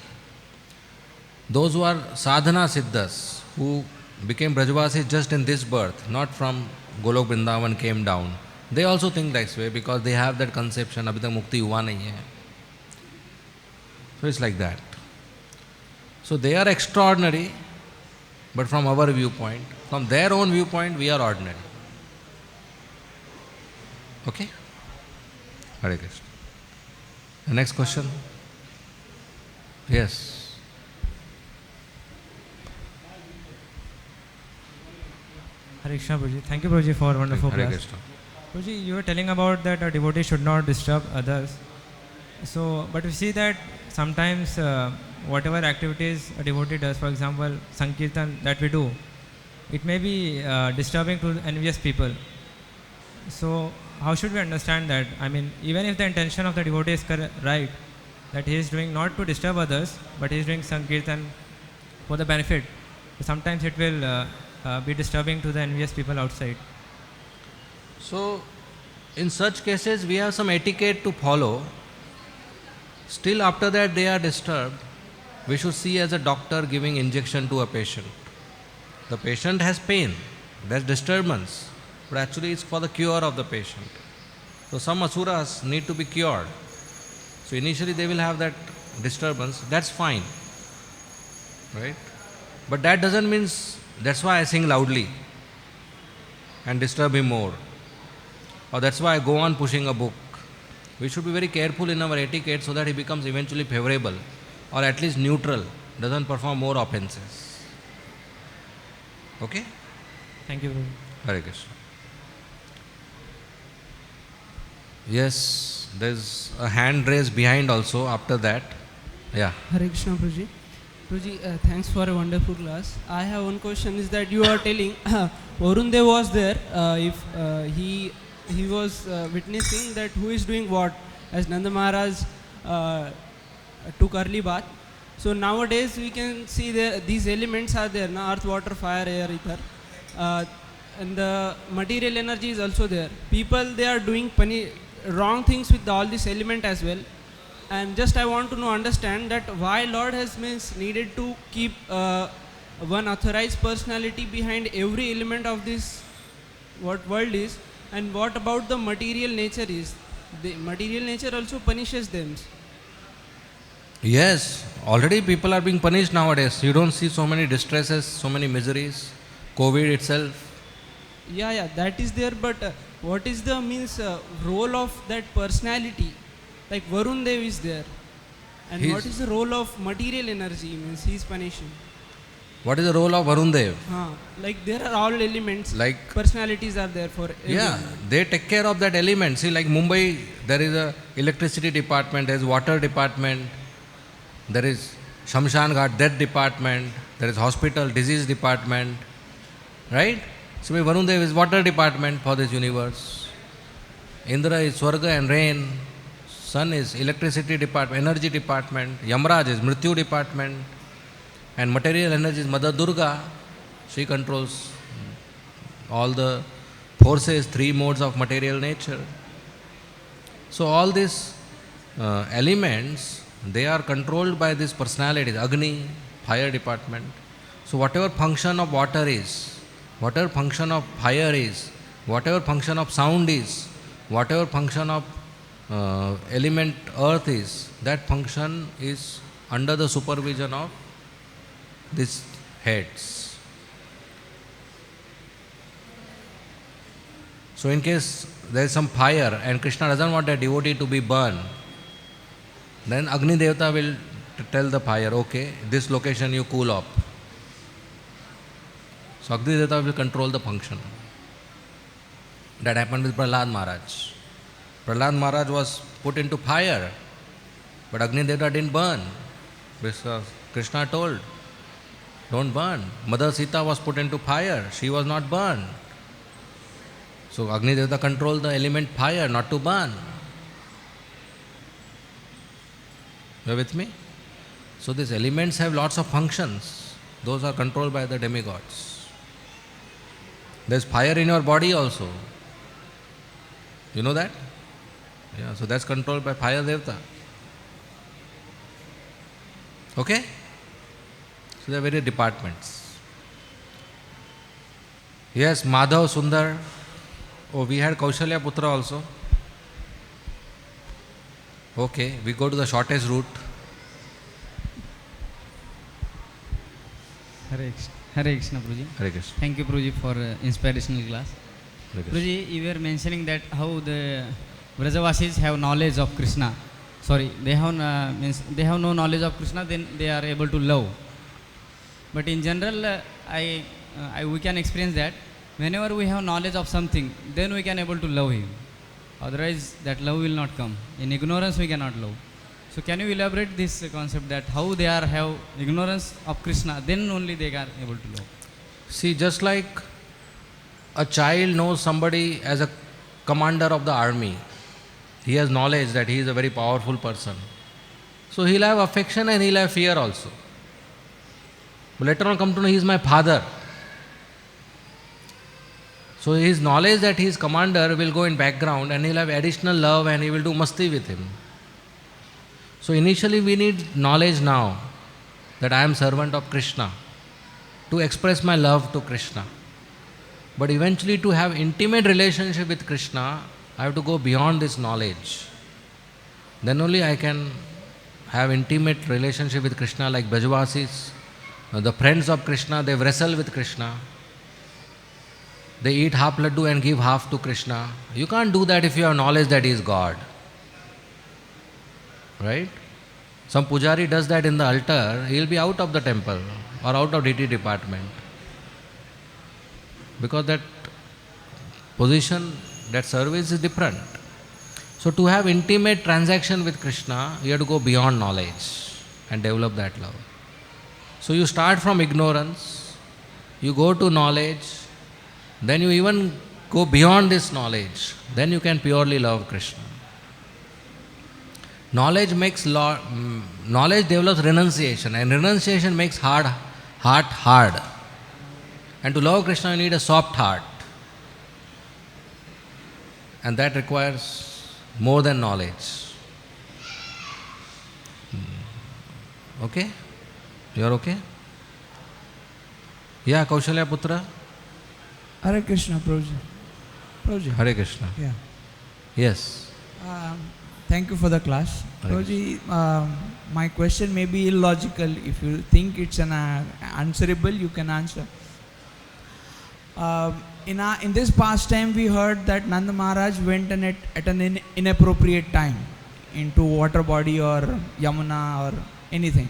Those who are sadhana siddhas, who became Brajvasis just in this birth, not from Golok Vrindavan came down, they also think that way because they have that conception, abhi tak mukti hua nahi hai. So it's like that. So they are extraordinary, but from our viewpoint, from their own viewpoint, we are ordinary. Okay? Hare Krishna. The next question? Yes. Hare Krishna, Prabhuji. Thank you, Prabhuji, for wonderful Hare class. Krishna. Prabhuji, you were telling about that a devotee should not disturb others. So, but we see that sometimes whatever activities a devotee does, for example, Sankirtan that we do, it may be disturbing to envious people. So, how should we understand that? I mean, even if the intention of the devotee is right, that he is doing not to disturb others, but he is doing Sankirtan for the benefit. So sometimes it will be disturbing to the envious people outside. So, in such cases, we have some etiquette to follow. Still, after that, they are disturbed. We should see as a doctor giving injection to a patient. The patient has pain, there's disturbance, but actually it's for the cure of the patient. So some asuras need to be cured. So initially they will have that disturbance, that's fine, right? But that doesn't mean, that's why I sing loudly and disturb him more. Or that's why I go on pushing a book. We should be very careful in our etiquette so that he becomes eventually favorable or at least neutral, doesn't perform more offenses. Okay? Thank you, Prabhu. Hare Krishna. Yes, there's a hand raised behind also after that. Yeah. Hare Krishna, Prabhuji. Prabhuji, thanks for a wonderful class. I have one question is that you are telling Varun Dev was there, if he was witnessing that who is doing what, as Nanda Maharaj took early bath. So nowadays we can see these elements are there, na? Earth, water, fire, air, ether. And the material energy is also there. People, they are doing wrong things with all this element as well. And just I want to understand that why Lord has needed to keep one authorized personality behind every element of this what world is, and what about the material nature is. The material nature also punishes them. Yes, already people are being punished nowadays. You don't see so many distresses, so many miseries, COVID itself. Yeah, that is there, but what is the role of that personality? Like Varun Dev is there, and what is the role of material energy? Means he is punishing. What is the role of Varun Dev? Like there are all elements, like personalities are there for everyone. Yeah, they take care of that element. See, like Mumbai, there is a electricity department, there is water department, there is Shamshan Ghat, death department, there is hospital, disease department, right? So Varun Dev is water department for this universe. Indra is Swarga and rain. Sun is electricity department, energy department. Yamraj is Mrityu department. And material energy is Mother Durga. She controls all the forces, three modes of material nature. So all these elements, they are controlled by these personalities. Agni, fire department. So whatever function of water is, whatever function of fire is, whatever function of sound is, whatever function of element earth is, that function is under the supervision of these heads. So in case there is some fire and Krishna doesn't want a devotee to be burned, then Agni Devata will tell the fire, okay, this location you cool up. So Agni Devata will control the function. That happened with Prahlad Maharaj. Prahlad Maharaj was put into fire, but Agni Devata didn't burn, because Krishna told, don't burn. Mother Sita was put into fire, she was not burned. So Agni Devata controlled the element fire not to burn. You are with me? So these elements have lots of functions. Those are controlled by the demigods. There is fire in your body also. You know that? Yeah, so that's controlled by Fire Devata. Okay? So there are various departments. Yes, Madhav, Sundar. Oh, we had Kaushalya Putra also. Okay, we go to the shortest route. Hare Krishna, Prabhuji. Hare Krishna. Thank you, Prabhuji, for inspirational class. Hare Krishna. Prabhuji, you were mentioning that how the Vrajavasis have knowledge of Krishna. Sorry, they have no knowledge of Krishna, then they are able to love. But in general, we can experience that whenever we have knowledge of something, then we can able to love him. Otherwise, that love will not come. In ignorance, we cannot love. So, can you elaborate this concept that how they have ignorance of Krishna, then only they are able to love? See, just like a child knows somebody as a commander of the army, he has knowledge that he is a very powerful person. So he'll have affection and he'll have fear also. But later on come to know he is my father. So his knowledge that he is commander will go in background and he'll have additional love and he will do masti with him. So initially we need knowledge now that I am servant of Krishna to express my love to Krishna. But eventually to have intimate relationship with Krishna, I have to go beyond this knowledge. Then only I can have intimate relationship with Krishna like Brajavasis, the friends of Krishna, they wrestle with Krishna. They eat half laddu and give half to Krishna. You can't do that if you have knowledge that he is God. Right? Some pujari does that in the altar, he will be out of the temple or out of deity department. Because that position, that service is different. So to have intimate transaction with Krishna, you have to go beyond knowledge and develop that love. So you start from ignorance, you go to knowledge, then you even go beyond this knowledge, then you can purely love Krishna. Knowledge develops renunciation, and renunciation makes heart hard. And to love Krishna, you need a soft heart. And that requires more than knowledge. Okay? You are okay? Yeah, Kaushalya Putra? Hare Krishna, Prabhuji. Prabhuji. Hare Krishna. Yeah. Yes. Thank you for the class. Hare Prabhuji, my question may be illogical. If you think it's answerable, you can answer. In this past time, we heard that Nanda Maharaj went at an inappropriate time into water body or Yamuna or anything.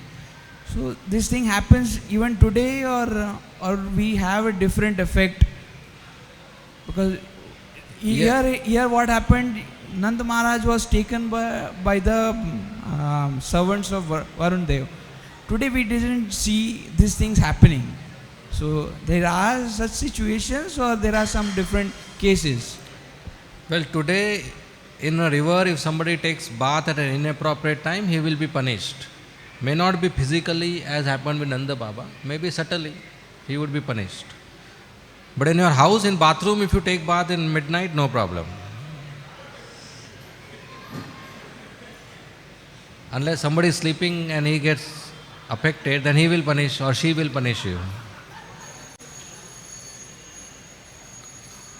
So this thing happens even today, or we have a different effect? Because here what happened, Nanda Maharaj was taken by the servants of Varun Dev. Today we didn't see these things happening. So there are such situations, or there are some different cases? Well, today in a river, if somebody takes bath at an inappropriate time, he will be punished. May not be physically as happened with Nanda Baba, maybe subtly he would be punished. But in your house, in bathroom, if you take bath in midnight, no problem. Unless somebody is sleeping and he gets affected, then he will punish or she will punish you.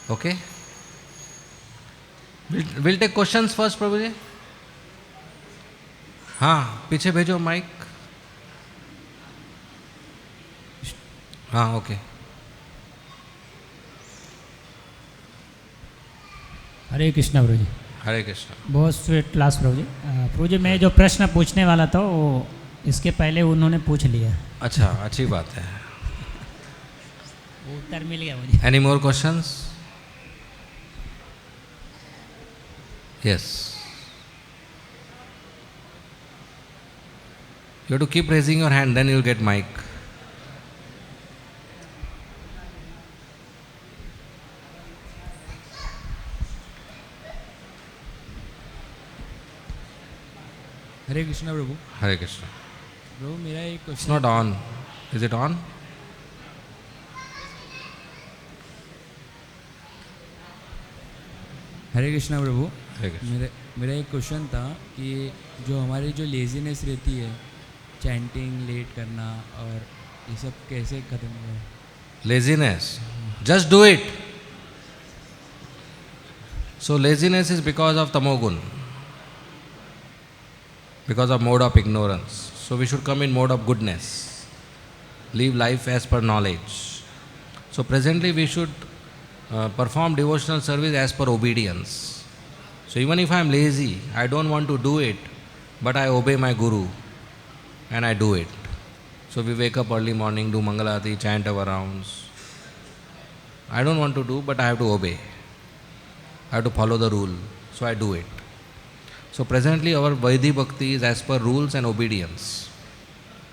Okay? We'll take questions first, Prabhuji. हाँ, पीछे भेजो mic. हाँ, okay. हरे कृष्णा प्रभु जी. हरे कृष्णा. बहुत sweet class प्रभु जी. प्रभु जी, मैं जो प्रश्न पूछने वाला था वो इसके पहले उन्होंने पूछ लिया. अच्छा, अच्छी बात है. वो उत्तर मिल गया मुझे. Any more questions? Yes. You have to keep raising your hand, then you will get mic. Hare Krishna Prabhu. Hare Krishna. प्रभु मेरा एक It's question. not on. Is it on? Hare Krishna Prabhu. Hare Krishna. मेरा एक question था कि जो हमारी जो laziness रहती है, चैंटिंग लेट करना और ये सब कैसे खत्म हो? Laziness. Just do it. So laziness is because of tamogun. Because of mode of ignorance. So we should come in mode of goodness. Live life as per knowledge. So presently we should perform devotional service as per obedience. So even if I am lazy, I don't want to do it, but I obey my Guru and I do it. So we wake up early morning, do Mangalati, chant our rounds. I don't want to do, but I have to obey. I have to follow the rule. So I do it. So presently our Vaidhi Bhakti is as per rules and obedience,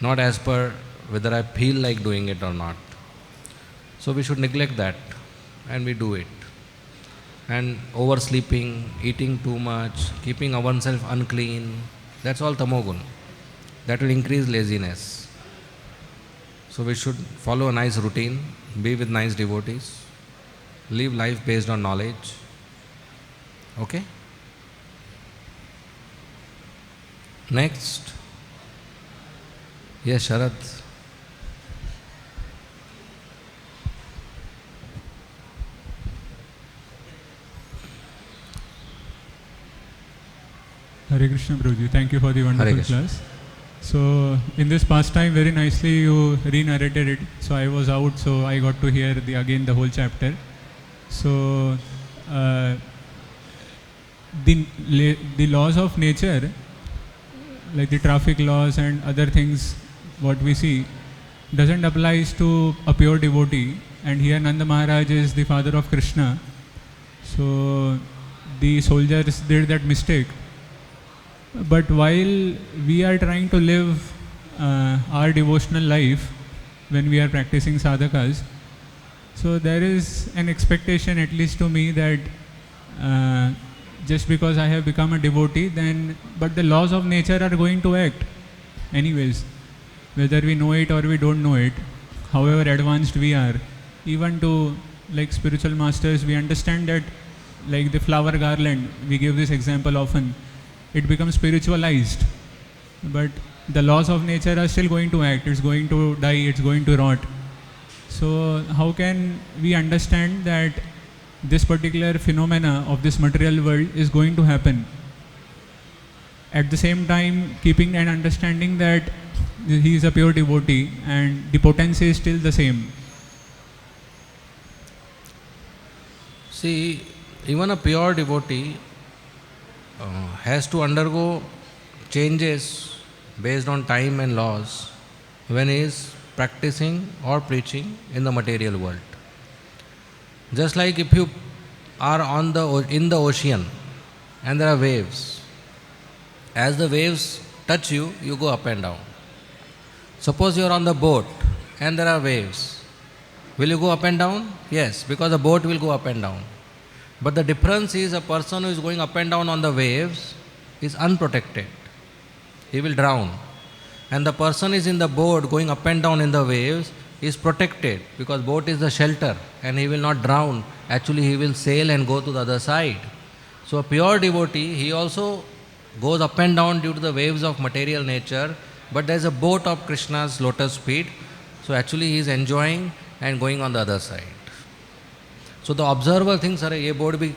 not as per whether I feel like doing it or not. So we should neglect that and we do it. And oversleeping, eating too much, keeping oneself unclean, that's all tamogun. that will increase laziness. So we should follow a nice routine, be with nice devotees, live life based on knowledge. Okay? Next. Yes, Sharad. Hare Krishna Prabhuji, thank you for the wonderful Krishna. class. So in this pastime, very nicely you re-narrated it. So I was out, so I got to hear again the whole chapter. So the laws of nature, like the traffic laws and other things, what we see, doesn't apply to a pure devotee. And here Nanda Maharaj is the father of Krishna. So the soldiers did that mistake. But while we are trying to live our devotional life when we are practicing sadhakas, so there is an expectation, at least to me, that just because I have become a devotee, but the laws of nature are going to act anyways, whether we know it or we don't know it, however advanced we are. Even to like spiritual masters, we understand that, like the flower garland, we give this example often, it becomes spiritualized, but the laws of nature are still going to act. It's going to die, it's going to rot. So how can we understand that this particular phenomena of this material world is going to happen? At the same time, keeping an understanding that he is a pure devotee and the potency is still the same. See, even a pure devotee has to undergo changes based on time and laws when he is practicing or preaching in the material world. Just like if you are in the ocean and there are waves, as the waves touch you, you go up and down. Suppose you are on the boat and there are waves. Will you go up and down? Yes, because the boat will go up and down. But the difference is a person who is going up and down on the waves is unprotected. He will drown. And the person is in the boat going up and down in the waves is protected because boat is the shelter and he will not drown. Actually he will sail and go to the other side. So a pure devotee, he also goes up and down due to the waves of material nature, but there is a boat of Krishna's lotus feet. So actually he is enjoying and going on the other side. So the observer thinks, अरे ये boat भी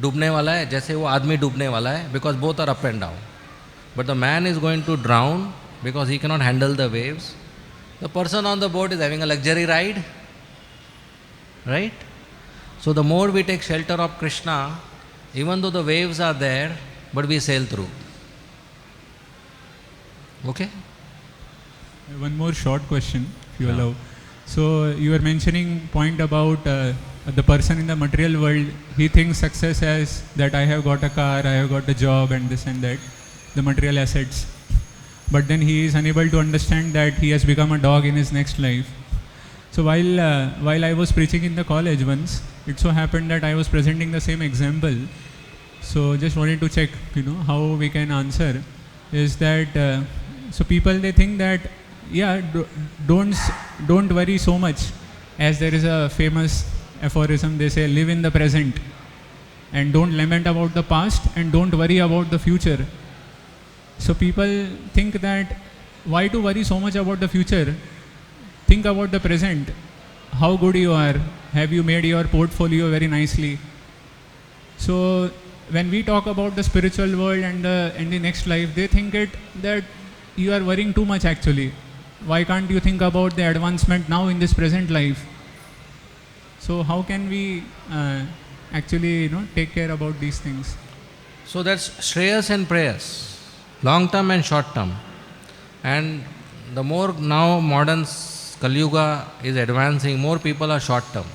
डूबने वाला है जैसे वो आदमी डूबने वाला है, because both are up and down. But the man is going to drown because he cannot handle the waves. The person on the boat is having a luxury ride, right? So the more we take shelter of Krishna, even though the waves are there, but we sail through. Okay? One more short question, if you allow. So you were mentioning point about the person in the material world, he thinks success as that I have got a car, I have got a job and this and that, the material assets. But then he is unable to understand that he has become a dog in his next life. So while I was preaching in the college once, it so happened that I was presenting the same example. So just wanted to check, how we can answer. Is that so people, they think that don't worry so much, as there is a famous aphorism, they say live in the present and don't lament about the past and don't worry about the future. So people think that why to worry so much about the future? Think about the present, how good you are, have you made your portfolio very nicely. So when we talk about the spiritual world and the next life, they think that you are worrying too much actually. Why can't you think about the advancement now in this present life? So how can we actually take care about these things? So that's Shreyas and Prayas, long term and short term. And the more now modern Kali Yuga is advancing, more people are short term,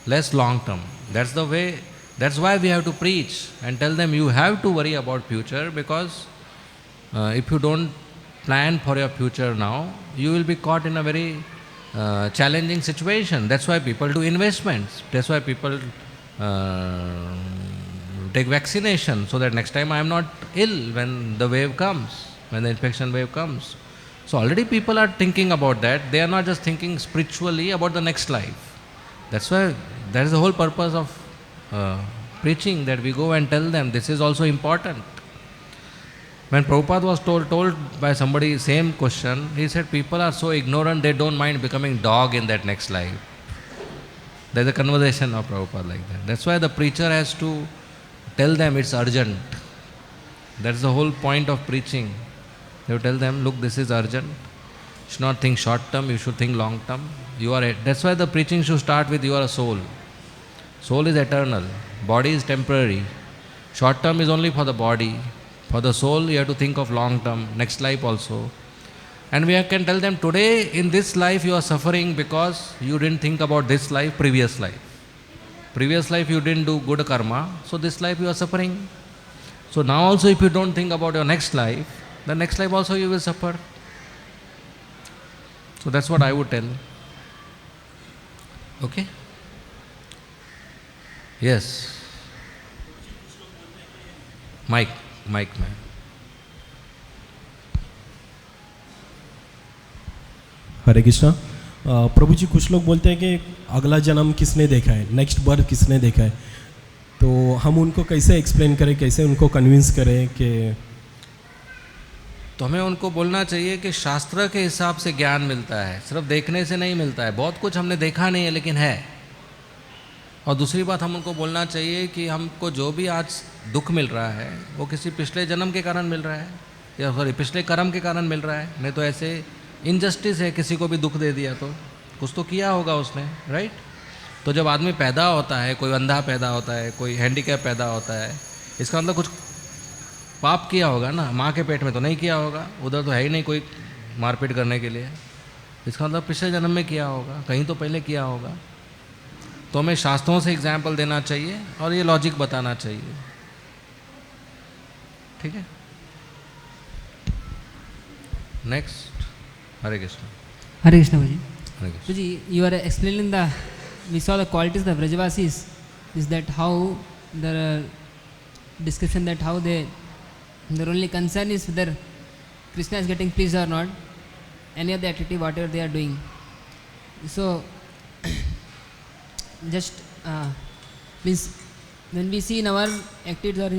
less long term. That's the way, that's why we have to preach and tell them you have to worry about future, because if you don't plan for your future now, you will be caught in a very challenging situation. That's why people do investments. That's why people take vaccination, so that next time I am not ill when the wave comes. when the inspection wave comes. So already people are thinking about that. They are not just thinking spiritually about the next life. That's why that is the whole purpose of preaching, that we go and tell them this is also important. When Prabhupada was told by somebody same question, he said people are so ignorant they don't mind becoming dog in that next life. There's a conversation of Prabhupada like that. That's why the preacher has to tell them it's urgent. That's the whole point of preaching. You tell them, look, this is urgent. You should not think short term, you should think long term. That's why the preaching should start with you are a soul. Soul is eternal. Body is temporary. Short term is only for the body. For the soul, you have to think of long term, next life also. And we can tell them, today in this life you are suffering because you didn't think about this life, previous life. Previous life you didn't do good karma, so this life you are suffering. So now also if you don't think about your next life, the next life also you will suffer. So that's what I would tell. Okay? Yes. Mike man. हरे कृष्णा। प्रभु जी कुछ लोग बोलते हैं कि अगला जन्म किसने देखा है, नेक्स्ट बर्थ किसने देखा है, तो हम उनको कैसे एक्सप्लेन करें, कैसे उनको कन्विंस करें कि तो हमें उनको बोलना चाहिए कि शास्त्र के हिसाब से ज्ञान मिलता है, सिर्फ देखने से नहीं मिलता है। बहुत कुछ हमने देखा नहीं है लेकिन है। और दूसरी बात हम उनको बोलना चाहिए कि हमको जो भी आज दुख मिल रहा है वो किसी पिछले जन्म के कारण मिल रहा है, या सॉरी पिछले कर्म के कारण मिल रहा है। नहीं तो ऐसे इनजस्टिस है, किसी को भी दुख दे दिया तो कुछ तो किया होगा उसने, राइट। तो जब आदमी पैदा होता है, कोई अंधा पैदा होता है, कोई हैंडीकैप पैदा होता है, इसका मतलब कुछ पाप किया होगा ना। माँ के पेट में तो नहीं किया होगा, उधर तो है ही नहीं कोई मारपीट करने के लिए। इसका मतलब पिछले जन्म में किया होगा, कहीं तो पहले किया होगा। तो हमें शास्त्रों से एग्जाम्पल देना चाहिए और ये लॉजिक बताना चाहिए, ठीक है। Next, Hare Krishna. Hare Krishna ji. Hare Krishna ji, you are explaining we saw the qualities of the Vrajavasis. Is that how the description that how their only concern is whether Krishna is getting pleased or not, any of the activity whatever they are doing. So just means when we see in our activities or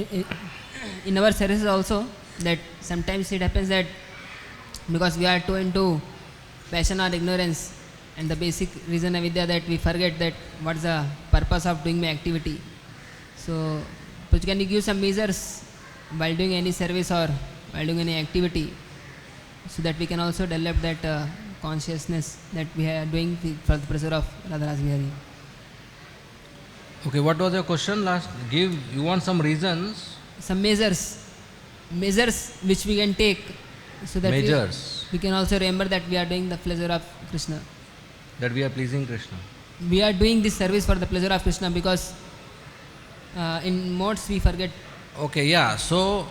in our services also, that sometimes it happens that because we are too into passion or ignorance and the basic reason avidya, that we forget that what's the purpose of doing my activity. So can you give some measures while doing any service or while doing any activity, so that we can also develop that consciousness that we are doing for the pleasure of Radha Rasbihari? Okay, what was your question last? You want some reasons? Some measures which we can take, so that we can also remember that we are doing the pleasure of Krishna. That we are pleasing Krishna. We are doing this service for the pleasure of Krishna, because in modes we forget. Okay, yeah. So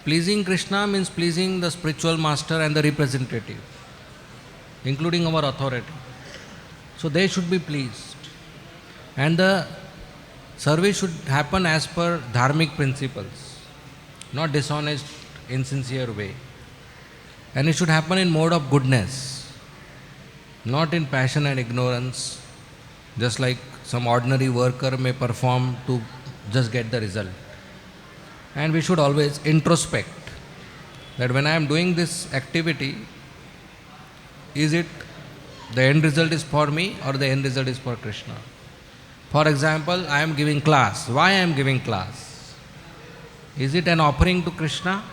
pleasing Krishna means pleasing the spiritual master and the representative, including our authority. So they should be pleased. And the service should happen as per dharmic principles, not dishonest, insincere way. And it should happen in mode of goodness, not in passion and ignorance, just like some ordinary worker may perform to just get the result. And we should always introspect that when I am doing this activity, is it the end result is for me or the end result is for Krishna? For example, I am giving class. Why I am giving class? Is it an offering to Krishna?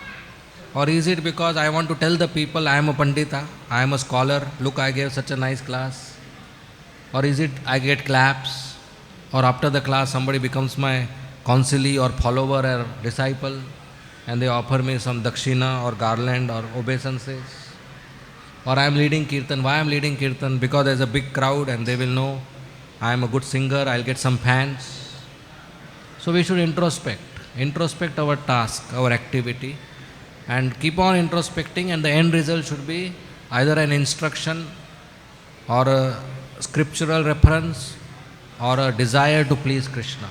Or is it because I want to tell the people I am a Pandita, I am a scholar, look, I gave such a nice class? Or is it I get claps, or after the class somebody becomes my consilie or follower or disciple and they offer me some dakshina or garland or obeisances? Or I am leading kirtan. Why I am leading kirtan? Because there is a big crowd and they will know I am a good singer, I will get some fans. So we should introspect our task, our activity, and keep on introspecting, and the end result should be either an instruction or a scriptural reference or a desire to please Krishna.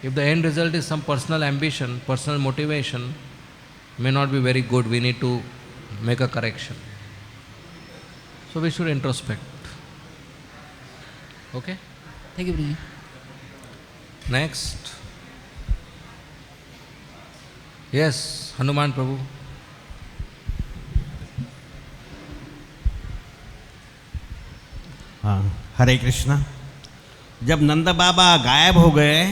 If the end result is some personal ambition, personal motivation, may not be very good. We need to make a correction. So we should introspect. Okay? Thank you, Prabhuji. Next. Yes, Hanuman Prabhu. हाँ, हरे कृष्णा। जब नंद बाबा गायब हो गए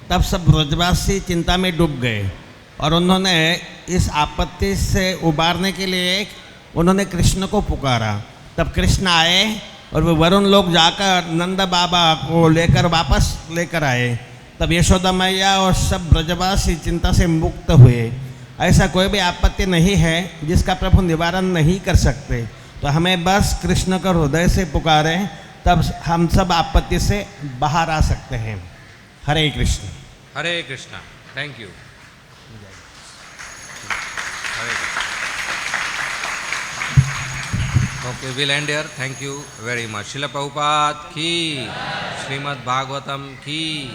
तब सब ब्रजवासी चिंता में डूब गए और उन्होंने इस आपत्ति से उबारने के लिए उन्होंने कृष्ण को पुकारा। तब कृष्ण आए और वे वरुण लोग जाकर नंद बाबा को लेकर वापस लेकर आए। तब यशोदा मैया और सब ब्रजवासी चिंता से मुक्त हुए। ऐसा कोई भी आपत्ति नहीं है जिसका प्रभु निवारण नहीं कर सकते, तो हमें बस कृष्ण को हृदय से पुकारें, तब हम सब आपत्ति से बाहर आ सकते हैं। हरे Krishna. Hare Krishna. Thank you. Hare Krishna. Okay, we'll end here. Thank you very much. Srila Prabhupada ki, Srimad Bhagavatam ki.